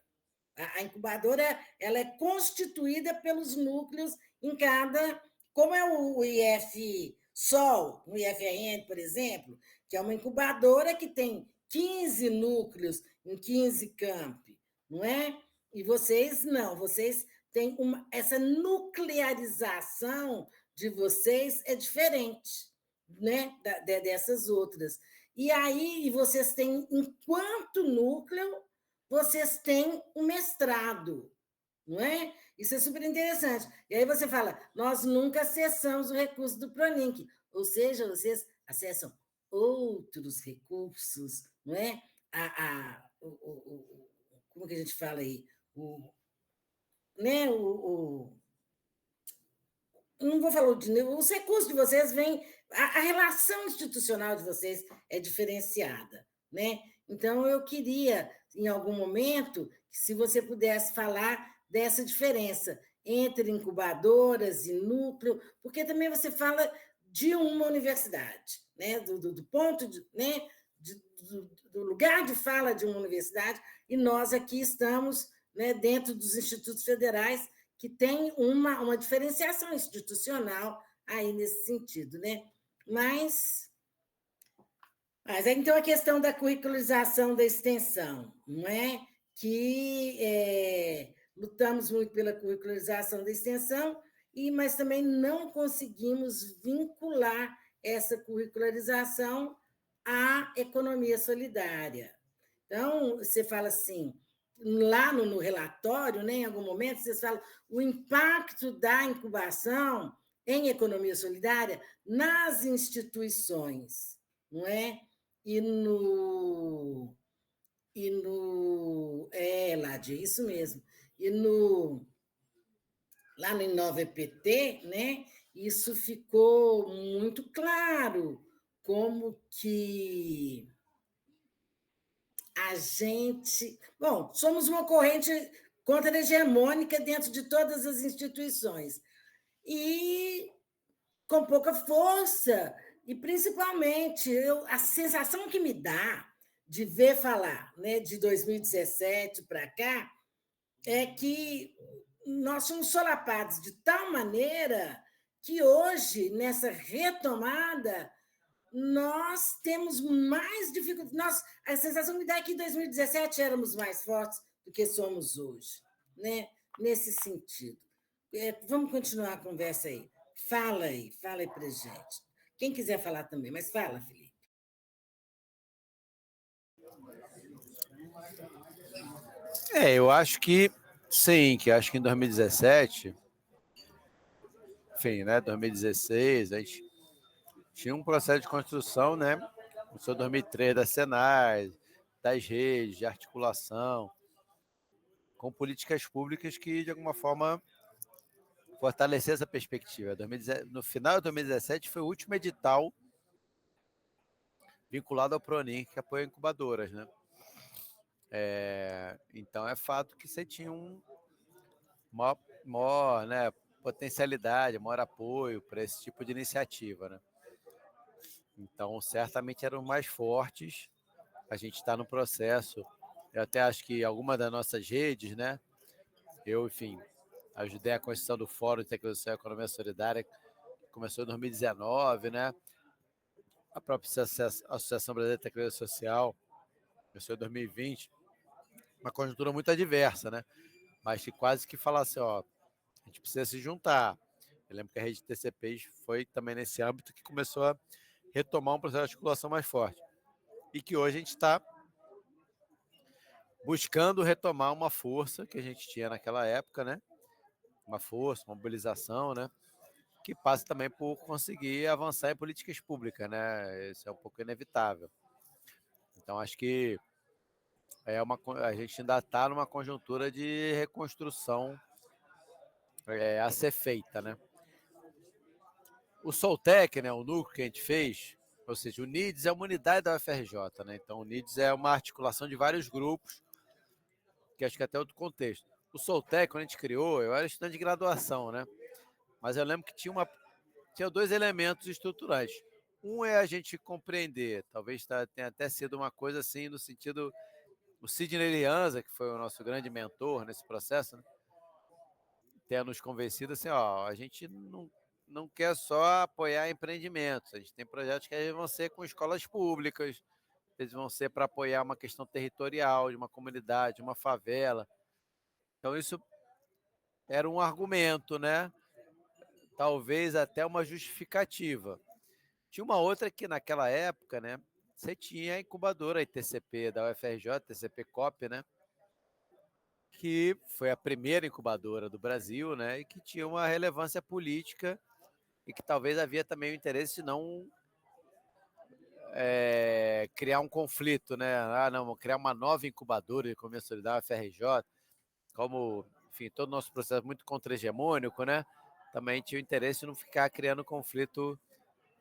A incubadora ela é constituída pelos núcleos em cada, como é o IF Sol, o IFRN, por exemplo, que é uma incubadora que tem 15 núcleos em 15 campi, não é? E vocês não, vocês têm essa nuclearização de vocês é diferente, né, dessas outras. E aí vocês têm, enquanto núcleo, vocês têm um mestrado, não é? Isso é super interessante. E aí você fala, nós nunca acessamos o recurso do Pronink, ou seja, vocês acessam outros recursos, não é? Como que a gente fala aí? Né? Não vou falar de os recursos de vocês vêm, a relação institucional de vocês é diferenciada, né? Então eu queria, em algum momento, se você pudesse falar dessa diferença entre incubadoras e núcleo, porque também você fala de uma universidade, né? do ponto de, né? do lugar de fala de uma universidade, e nós aqui estamos, né, dentro dos institutos federais, que tem uma diferenciação institucional aí nesse sentido, né? Mas então a questão da curricularização da extensão, não é? Que lutamos muito pela curricularização da extensão, mas também não conseguimos vincular essa curricularização à economia solidária. Então, você fala assim, lá no relatório, né, em algum momento, vocês falam o impacto da incubação em economia solidária nas instituições, não é? Ládia, isso mesmo. Lá no Inova EPT, né, isso ficou muito claro, como que a gente... Bom, somos uma corrente contra-hegemônica dentro de todas as instituições, e com pouca força, e principalmente a sensação que me dá de ver falar, né, de 2017 para cá, é que nós somos solapados de tal maneira que hoje, nessa retomada, nós temos mais dificuldade. A sensação que me dá é que em 2017 éramos mais fortes do que somos hoje, né? Nesse sentido. Vamos continuar a conversa aí. Fala aí para a gente. Quem quiser falar também, mas fala, Felipe. Eu acho que sim, que acho que em 2017, enfim, né, 2016, a gente tinha um processo de construção, né? Começou em 2003 da Senai, das redes de articulação, com políticas públicas que, de alguma forma, fortalecer essa perspectiva. No final de 2017 foi o último edital vinculado ao Pronink, que apoia incubadoras, né? Então é fato que você tinha um maior, né, potencialidade, maior apoio para esse tipo de iniciativa, né? Então certamente eram mais fortes. A gente está no processo. Eu até acho que alguma das nossas redes, né? Enfim, ajudei a construção do Fórum de Tecnologia Social e Economia Solidária, que começou em 2019, né? A própria Associação Brasileira de Tecnologia Social começou em 2020, uma conjuntura muito adversa, né? Mas que quase que fala assim, ó, a gente precisa se juntar. Eu lembro que a rede de TCPs foi também nesse âmbito que começou a retomar um processo de articulação mais forte. E que hoje a gente está buscando retomar uma força que a gente tinha naquela época, né? Uma força, uma mobilização, né? Que passa também por conseguir avançar em políticas públicas, né? Isso é um pouco inevitável. Então, acho que a gente ainda está numa conjuntura de reconstrução a ser feita, né? O Soltec, né, o núcleo que a gente fez, ou seja, o NIDS é uma unidade da UFRJ, né? Então, o NIDS é uma articulação de vários grupos, que acho que até outro contexto. O Soltec, quando a gente criou, eu era estudante de graduação, né? Mas eu lembro que tinha dois elementos estruturais. Um é a gente compreender, talvez tenha até sido uma coisa assim, no sentido, o Sidney Lianza, que foi o nosso grande mentor nesse processo, né? Tenha nos convencido assim, ó, a gente não quer só apoiar empreendimentos, a gente tem projetos que vão ser com escolas públicas, eles vão ser para apoiar uma questão territorial de uma comunidade, de uma favela. Então isso era um argumento, né? Talvez até uma justificativa. Tinha uma outra que naquela época, né? Você tinha a incubadora ITCP da UFRJ, TCP COP, né? Que foi a primeira incubadora do Brasil, né? E que tinha uma relevância política e que talvez havia também o interesse de não criar um conflito, né? Ah, não, criar uma nova incubadora de economia solidária, UFRJ, como, enfim, todo o nosso processo muito contra-hegemônico, né? Também tinha o interesse de não ficar criando conflito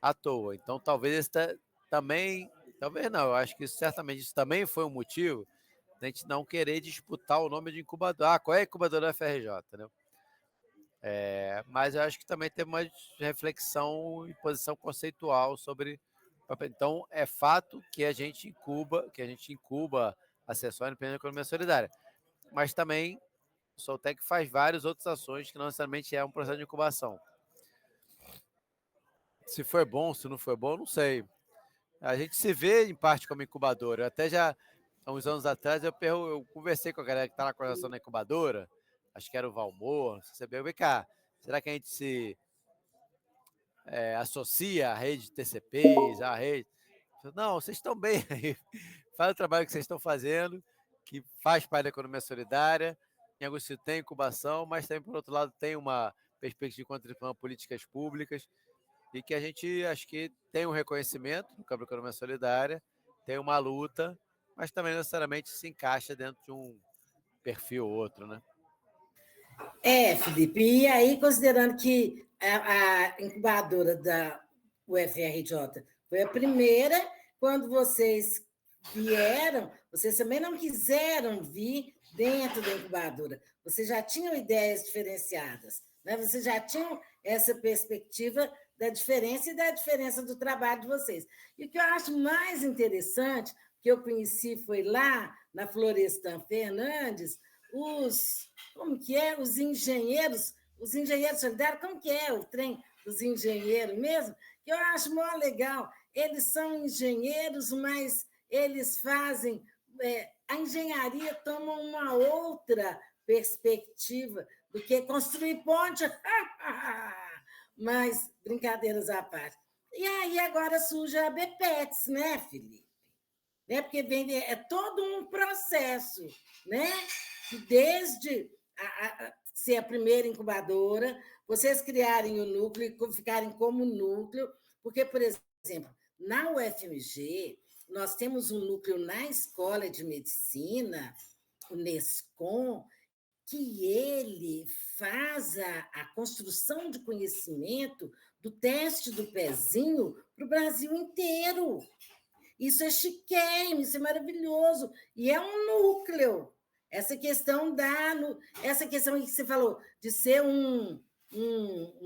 à toa. Então, talvez também, talvez não, eu acho que certamente isso também foi um motivo da gente não querer disputar o nome de incubador. Ah, qual é a incubadora da FRJ, né? Mas eu acho que também tem uma reflexão e posição conceitual sobre. Então, é fato que a gente incuba a sessão independente da economia solidária. Mas também o Soltec faz várias outras ações que não necessariamente é um processo de incubação. Se foi bom, se não foi bom, não sei. A gente se vê em parte como incubadora. Eu até já, há uns anos atrás, eu conversei com a galera que está na coordenação da incubadora, acho que era o Valmor, você vem cá, será que a gente se associa à rede de TCPs, à rede? Não, vocês estão bem aí. Faz o trabalho que vocês estão fazendo, que faz parte da economia solidária. Em alguns sítios tem incubação, mas também, por outro lado, tem uma perspectiva de contribuição a políticas públicas e que a gente, acho que tem um reconhecimento no campo da economia solidária, tem uma luta, mas também necessariamente se encaixa dentro de um perfil ou outro, né? Felipe, e aí, considerando que a incubadora da UFRJ foi a primeira, quando vocês vieram, vocês também não quiseram vir dentro da incubadora, vocês já tinham ideias diferenciadas, né? Vocês já tinham essa perspectiva da diferença e da diferença do trabalho de vocês. E o que eu acho mais interessante, que eu conheci foi lá na Florestan Fernandes, como que é? Os engenheiros solidários, como que é o trem dos engenheiros mesmo? Que eu acho muito legal. Eles são engenheiros, mas eles fazem... a engenharia toma uma outra perspectiva do que construir ponte. Mas, brincadeiras à parte. E aí agora surge a BPETS, né, Felipe? Né? Porque é todo um processo, né? Que desde ser a primeira incubadora, vocês criarem o núcleo e ficarem como núcleo, porque, por exemplo, na UFMG, nós temos um núcleo na Escola de Medicina, o NESCOM, que ele faz a construção de conhecimento do teste do pezinho para o Brasil inteiro. Isso é chiquérrimo, isso é maravilhoso. E é um núcleo. Essa questão que você falou, de ser um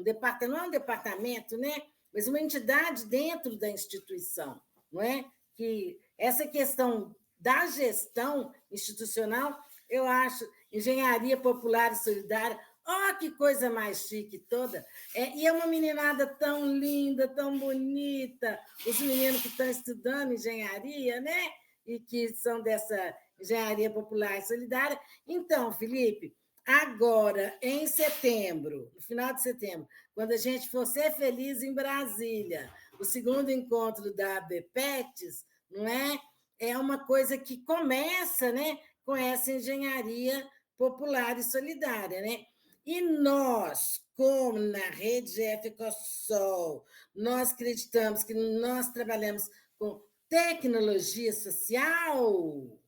departamento, não é um departamento, né? Mas uma entidade dentro da instituição, não é? Que essa questão da gestão institucional, eu acho, engenharia popular e solidária, Ó, que coisa mais chique toda. E é uma meninada tão linda, tão bonita. Os meninos que estão estudando engenharia, né? E que são dessa engenharia popular e solidária. Então, Felipe, agora, em setembro, no final de setembro, quando a gente for ser feliz em Brasília, o segundo encontro da ABPETS, não é? É uma coisa que começa, né, com essa engenharia popular e solidária, né? E nós, como na Rede Ecosol, nós acreditamos que nós trabalhamos com tecnologia social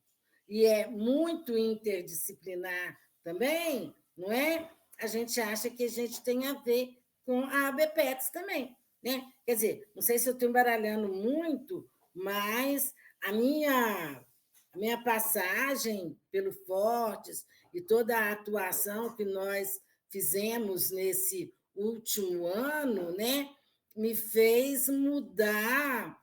e é muito interdisciplinar também, não é? A gente acha que a gente tem a ver com a ABPEX também, né? Quer dizer, não sei se eu estou embaralhando muito, mas a minha passagem pelo Fortes e toda a atuação que nós fizemos nesse último ano, né, me fez mudar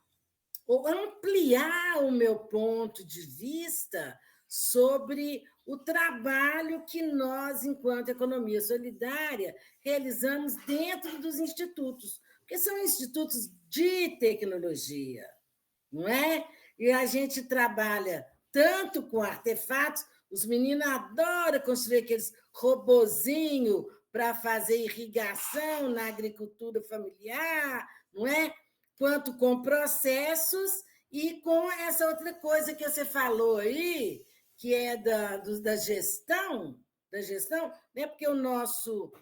ou ampliar o meu ponto de vista sobre o trabalho que nós, enquanto economia solidária, realizamos dentro dos institutos, porque são institutos de tecnologia, não é? E a gente trabalha tanto com artefatos, os meninos adoram construir aqueles robozinhos para fazer irrigação na agricultura familiar, não é? Quanto com processos e com essa outra coisa que você falou aí, que é da gestão, né? Porque o nosso,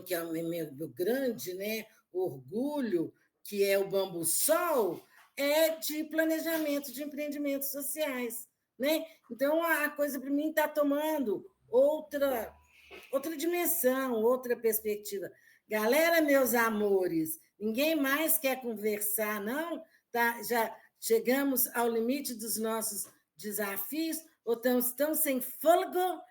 que é o meu grande, né, orgulho, que é o Bambu Sol, é de planejamento de empreendimentos sociais, né? Então, a coisa, para mim, está tomando outra dimensão, outra perspectiva. Galera, meus amores, ninguém mais quer conversar, não? Tá, já chegamos ao limite dos nossos desafios, ou estamos tão sem fôlego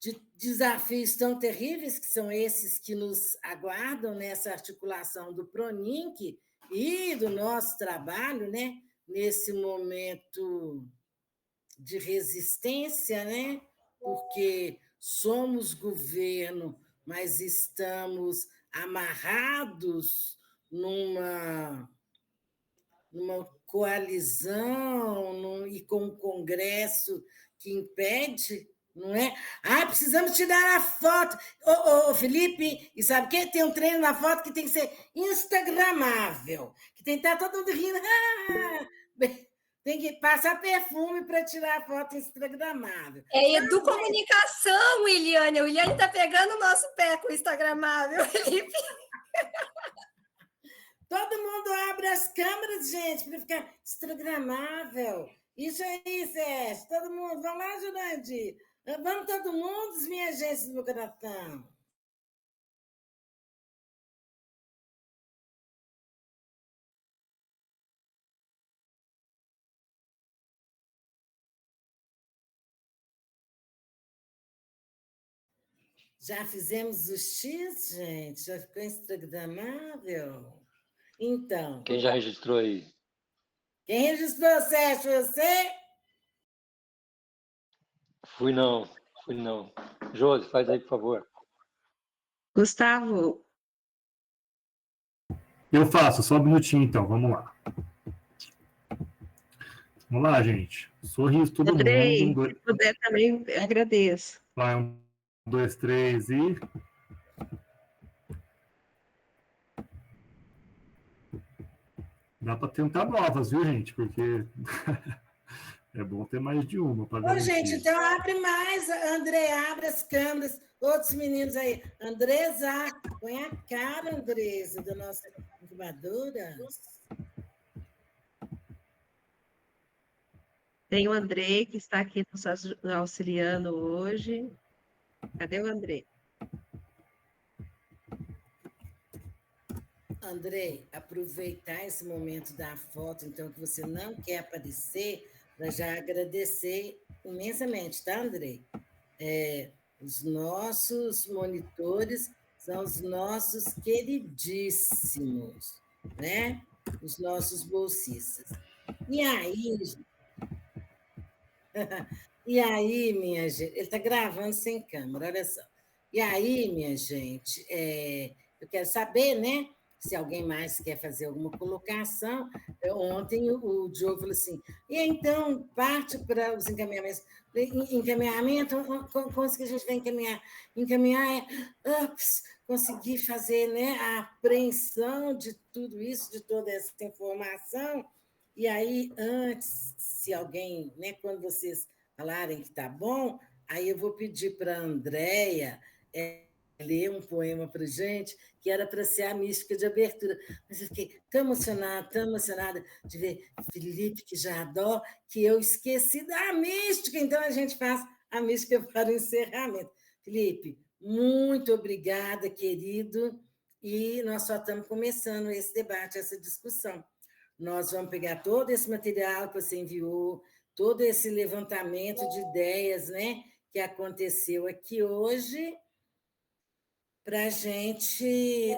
de desafios tão terríveis, que são esses que nos aguardam nessa articulação do PRONINC e do nosso trabalho, né? Nesse momento de resistência, né? Porque somos governo, mas estamos amarrados numa coalizão e com um Congresso que impede, não é? Ah, precisamos tirar a foto. Ô, Felipe, e sabe o quê? Tem um treino na foto que tem que ser instagramável, que tem que estar todo mundo rindo. Tem que passar perfume para tirar a foto instagramável. É educomunicação, Eliane. O Eliane está pegando o nosso pé com o instagramável, Felipe. Todo mundo abre as câmeras, gente, para ficar instagramável. Isso aí, Sérgio. Todo mundo. Vamos lá, Jurandir. Vamos todo mundo, minha gente do meu coração. Já fizemos o X, gente? Já ficou instagramável? Então. Quem já registrou aí? Quem registrou, Sérgio? Você? Fui não. Josi, faz aí, por favor. Gustavo. Eu faço, só um minutinho, então. Vamos lá. Vamos lá, gente. Sorriso todo Andrei, mundo. Se puder também, agradeço. Vai, 1, 2, 3 e... Dá para tentar novas, viu, gente? Porque é bom ter mais de uma para garantir. Gente, então abre mais. André, abre as câmeras. Outros meninos aí. Andresa, põe a cara, Andresa, da nossa incubadora. Tem o Andrei, que está aqui nos auxiliando hoje. Cadê o Andrei? Andrei, aproveitar esse momento da foto, então, que você não quer aparecer, para já agradecer imensamente, tá, Andrei? Os nossos monitores são os nossos queridíssimos, né? Os nossos bolsistas. E aí, minha gente, ele está gravando sem câmera, olha só. E aí, minha gente, eu quero saber, né? Se alguém mais quer fazer alguma colocação. Ontem o Diogo falou assim, e então parte para os encaminhamentos. Encaminhamento, como que a gente vai encaminhar? Encaminhar conseguir fazer, né, a apreensão de tudo isso, de toda essa informação. E aí, antes, se alguém, né, quando vocês falarem que está bom, aí eu vou pedir para a Andréia ler um poema para gente, que era para ser a mística de abertura. Mas eu fiquei tão emocionada de ver Felipe, que já adora, que eu esqueci da mística, então a gente faz a mística para o encerramento. Felipe, muito obrigada, querido, e nós só estamos começando esse debate, essa discussão. Nós vamos pegar todo esse material que você enviou, todo esse levantamento de ideias, né, que aconteceu aqui hoje, para a gente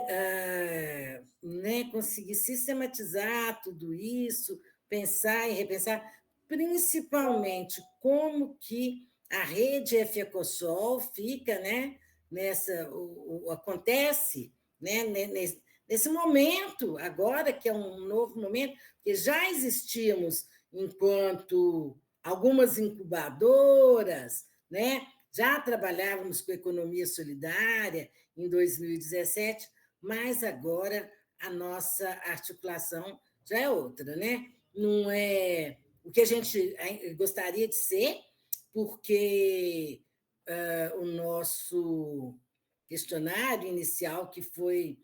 né, conseguir sistematizar tudo isso, pensar e repensar, principalmente como que a rede FECOSOL fica, né, acontece, né, nesse momento, agora que é um novo momento, que já existíamos enquanto algumas incubadoras, né, já trabalhávamos com economia solidária em 2017, mas agora a nossa articulação já é outra, né? Não é o que a gente gostaria de ser, porque o nosso questionário inicial, que foi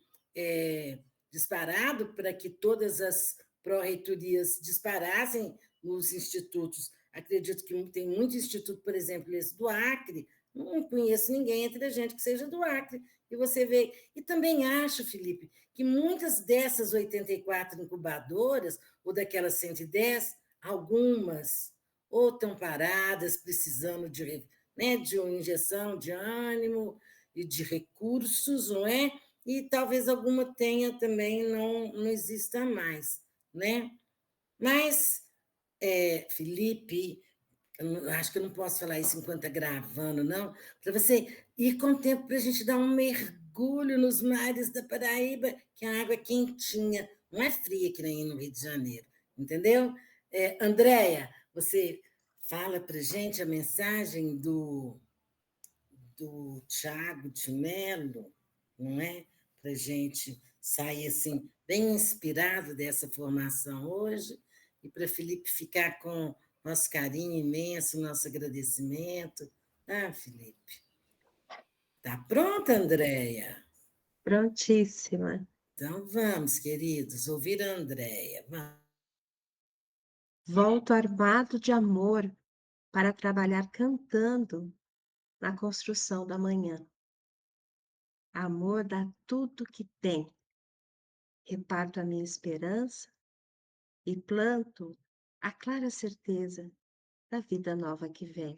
disparado para que todas as pró-reitorias disparassem nos institutos. Acredito que tem muito instituto, por exemplo, esse do Acre, não conheço ninguém entre a gente que seja do Acre, e você vê. E também acho, Felipe, que muitas dessas 84 incubadoras, ou daquelas 110, algumas ou estão paradas, precisando né, de uma injeção de ânimo e de recursos, não é? E talvez alguma tenha também, não exista mais, né? Mas, Felipe, eu acho que eu não posso falar isso enquanto está gravando, não, para você ir com o tempo para a gente dar um mergulho nos mares da Paraíba, que a água é quentinha, não é fria que nem no Rio de Janeiro, entendeu? Andréia, você fala para a gente a mensagem do Tiago de Mello, não é? Para a gente sair assim, bem inspirado dessa formação hoje, e para Felipe ficar com nosso carinho imenso, nosso agradecimento. Ah, Felipe. Tá pronta, Andréia? Prontíssima. Então vamos, queridos, ouvir a Andréia. Vamos. Volto armado de amor para trabalhar cantando na construção da manhã. Amor dá tudo que tem. Reparto a minha esperança e planto a clara certeza da vida nova que vem.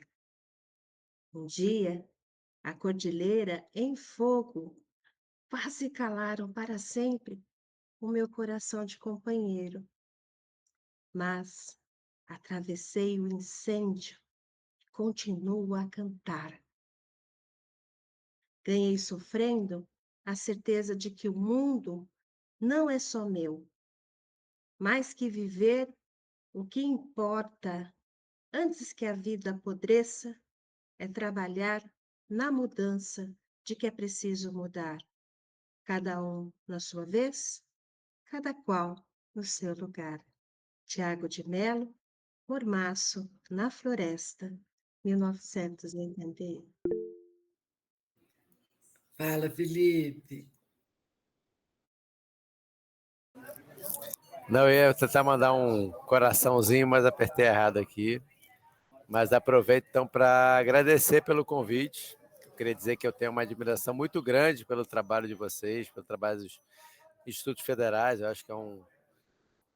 Um dia, a cordilheira em fogo quase calaram para sempre o meu coração de companheiro. Mas atravessei o incêndio e continuo a cantar. Ganhei sofrendo a certeza de que o mundo não é só meu, mas que viver o que importa antes que a vida apodreça é trabalhar na mudança de que é preciso mudar. Cada um na sua vez, cada qual no seu lugar. Tiago de Mello, Mormaço, na Floresta, 1981. Fala, Felipe. Não, eu ia tentar mandar um coraçãozinho, mas apertei errado aqui. Mas aproveito então para agradecer pelo convite. Eu queria dizer que eu tenho uma admiração muito grande pelo trabalho de vocês, pelo trabalho dos institutos federais. Eu acho que é um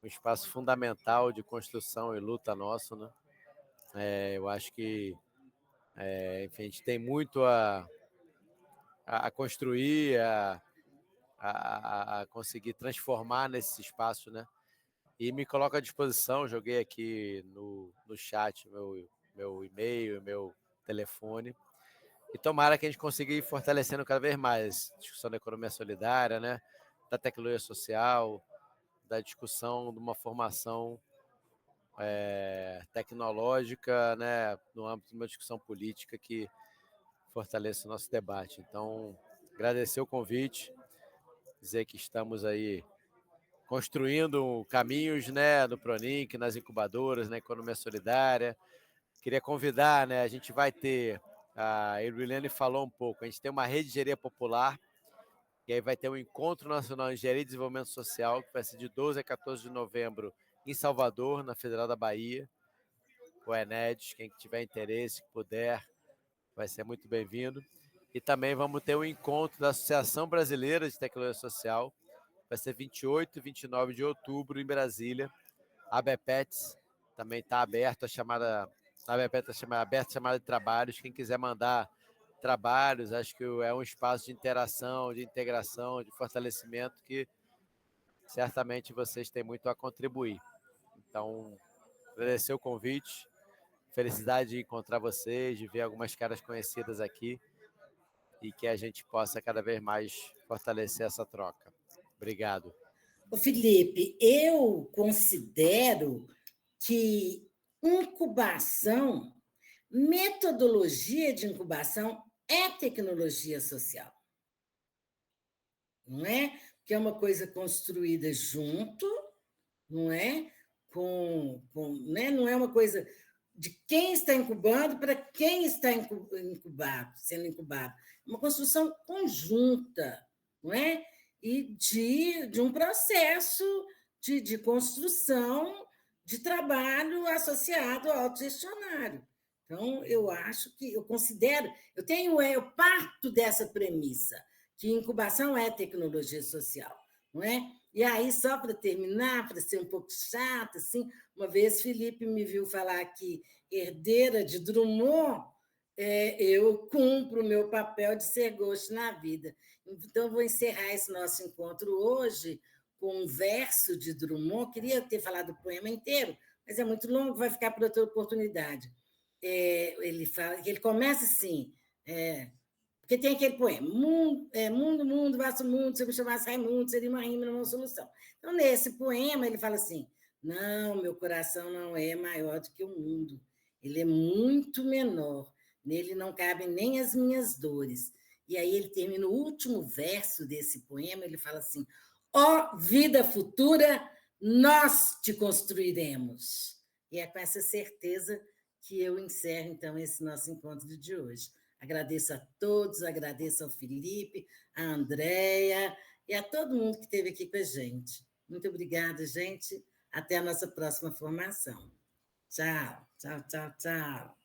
espaço fundamental de construção e luta nosso, né? Eu acho que enfim, a gente tem muito a construir, a conseguir transformar nesse espaço, né? E me coloco à disposição, joguei aqui no chat meu e-mail, meu telefone. E tomara que a gente consiga ir fortalecendo cada vez mais a discussão da economia solidária, né? Da tecnologia social, da discussão de uma formação tecnológica, né? No âmbito de uma discussão política que fortaleça o nosso debate. Então, agradecer o convite, dizer que estamos aí construindo caminhos, né, no Pronink, nas incubadoras, na economia solidária. Queria convidar, né, a gente vai ter, a Irwiliane falou um pouco, a gente tem uma rede de engenharia popular, e aí vai ter um Encontro Nacional de Engenharia e Desenvolvimento Social, que vai ser de 12 a 14 de novembro em Salvador, na Federal da Bahia, o ENED, quem tiver interesse, que puder, vai ser muito bem-vindo. E também vamos ter um encontro da Associação Brasileira de Tecnologia Social, vai ser 28 e 29 de outubro em Brasília. A ABEPETS também está aberta, a ABEPETS está aberta a chamada de trabalhos. Quem quiser mandar trabalhos, acho que é um espaço de interação, de integração, de fortalecimento que certamente vocês têm muito a contribuir. Então, agradecer o convite, felicidade de encontrar vocês, de ver algumas caras conhecidas aqui e que a gente possa cada vez mais fortalecer essa troca. Obrigado. Ô, Felipe, eu considero que incubação, metodologia de incubação é tecnologia social, não é? Que é uma coisa construída junto, não é? Né? Não é uma coisa de quem está incubando para quem está incubado, sendo incubado. É uma construção conjunta, não é? E de um processo de construção de trabalho associado ao autogestionário. Então, eu acho que, eu parto dessa premissa, que incubação é tecnologia social, não é? E aí, só para terminar, para ser um pouco chata, assim, uma vez Felipe me viu falar que herdeira de Drummond, eu cumpro o meu papel de ser gosto na vida. Então, vou encerrar esse nosso encontro hoje com um verso de Drummond. Queria ter falado o poema inteiro, mas é muito longo, vai ficar para outra oportunidade. Ele começa assim, porque tem aquele poema, mundo, vasto mundo, se eu me chamasse Raimundo, seria uma rima, não uma solução. Então, nesse poema, ele fala assim, não, meu coração não é maior do que o mundo, ele é muito menor, nele não cabem nem as minhas dores. E aí ele termina o último verso desse poema, ele fala assim, ó vida futura, nós te construiremos. E é com essa certeza que eu encerro, então, esse nosso encontro de hoje. Agradeço a todos, agradeço ao Felipe, à Andréia e a todo mundo que esteve aqui com a gente. Muito obrigada, gente. Até a nossa próxima formação. Tchau, tchau, tchau, tchau.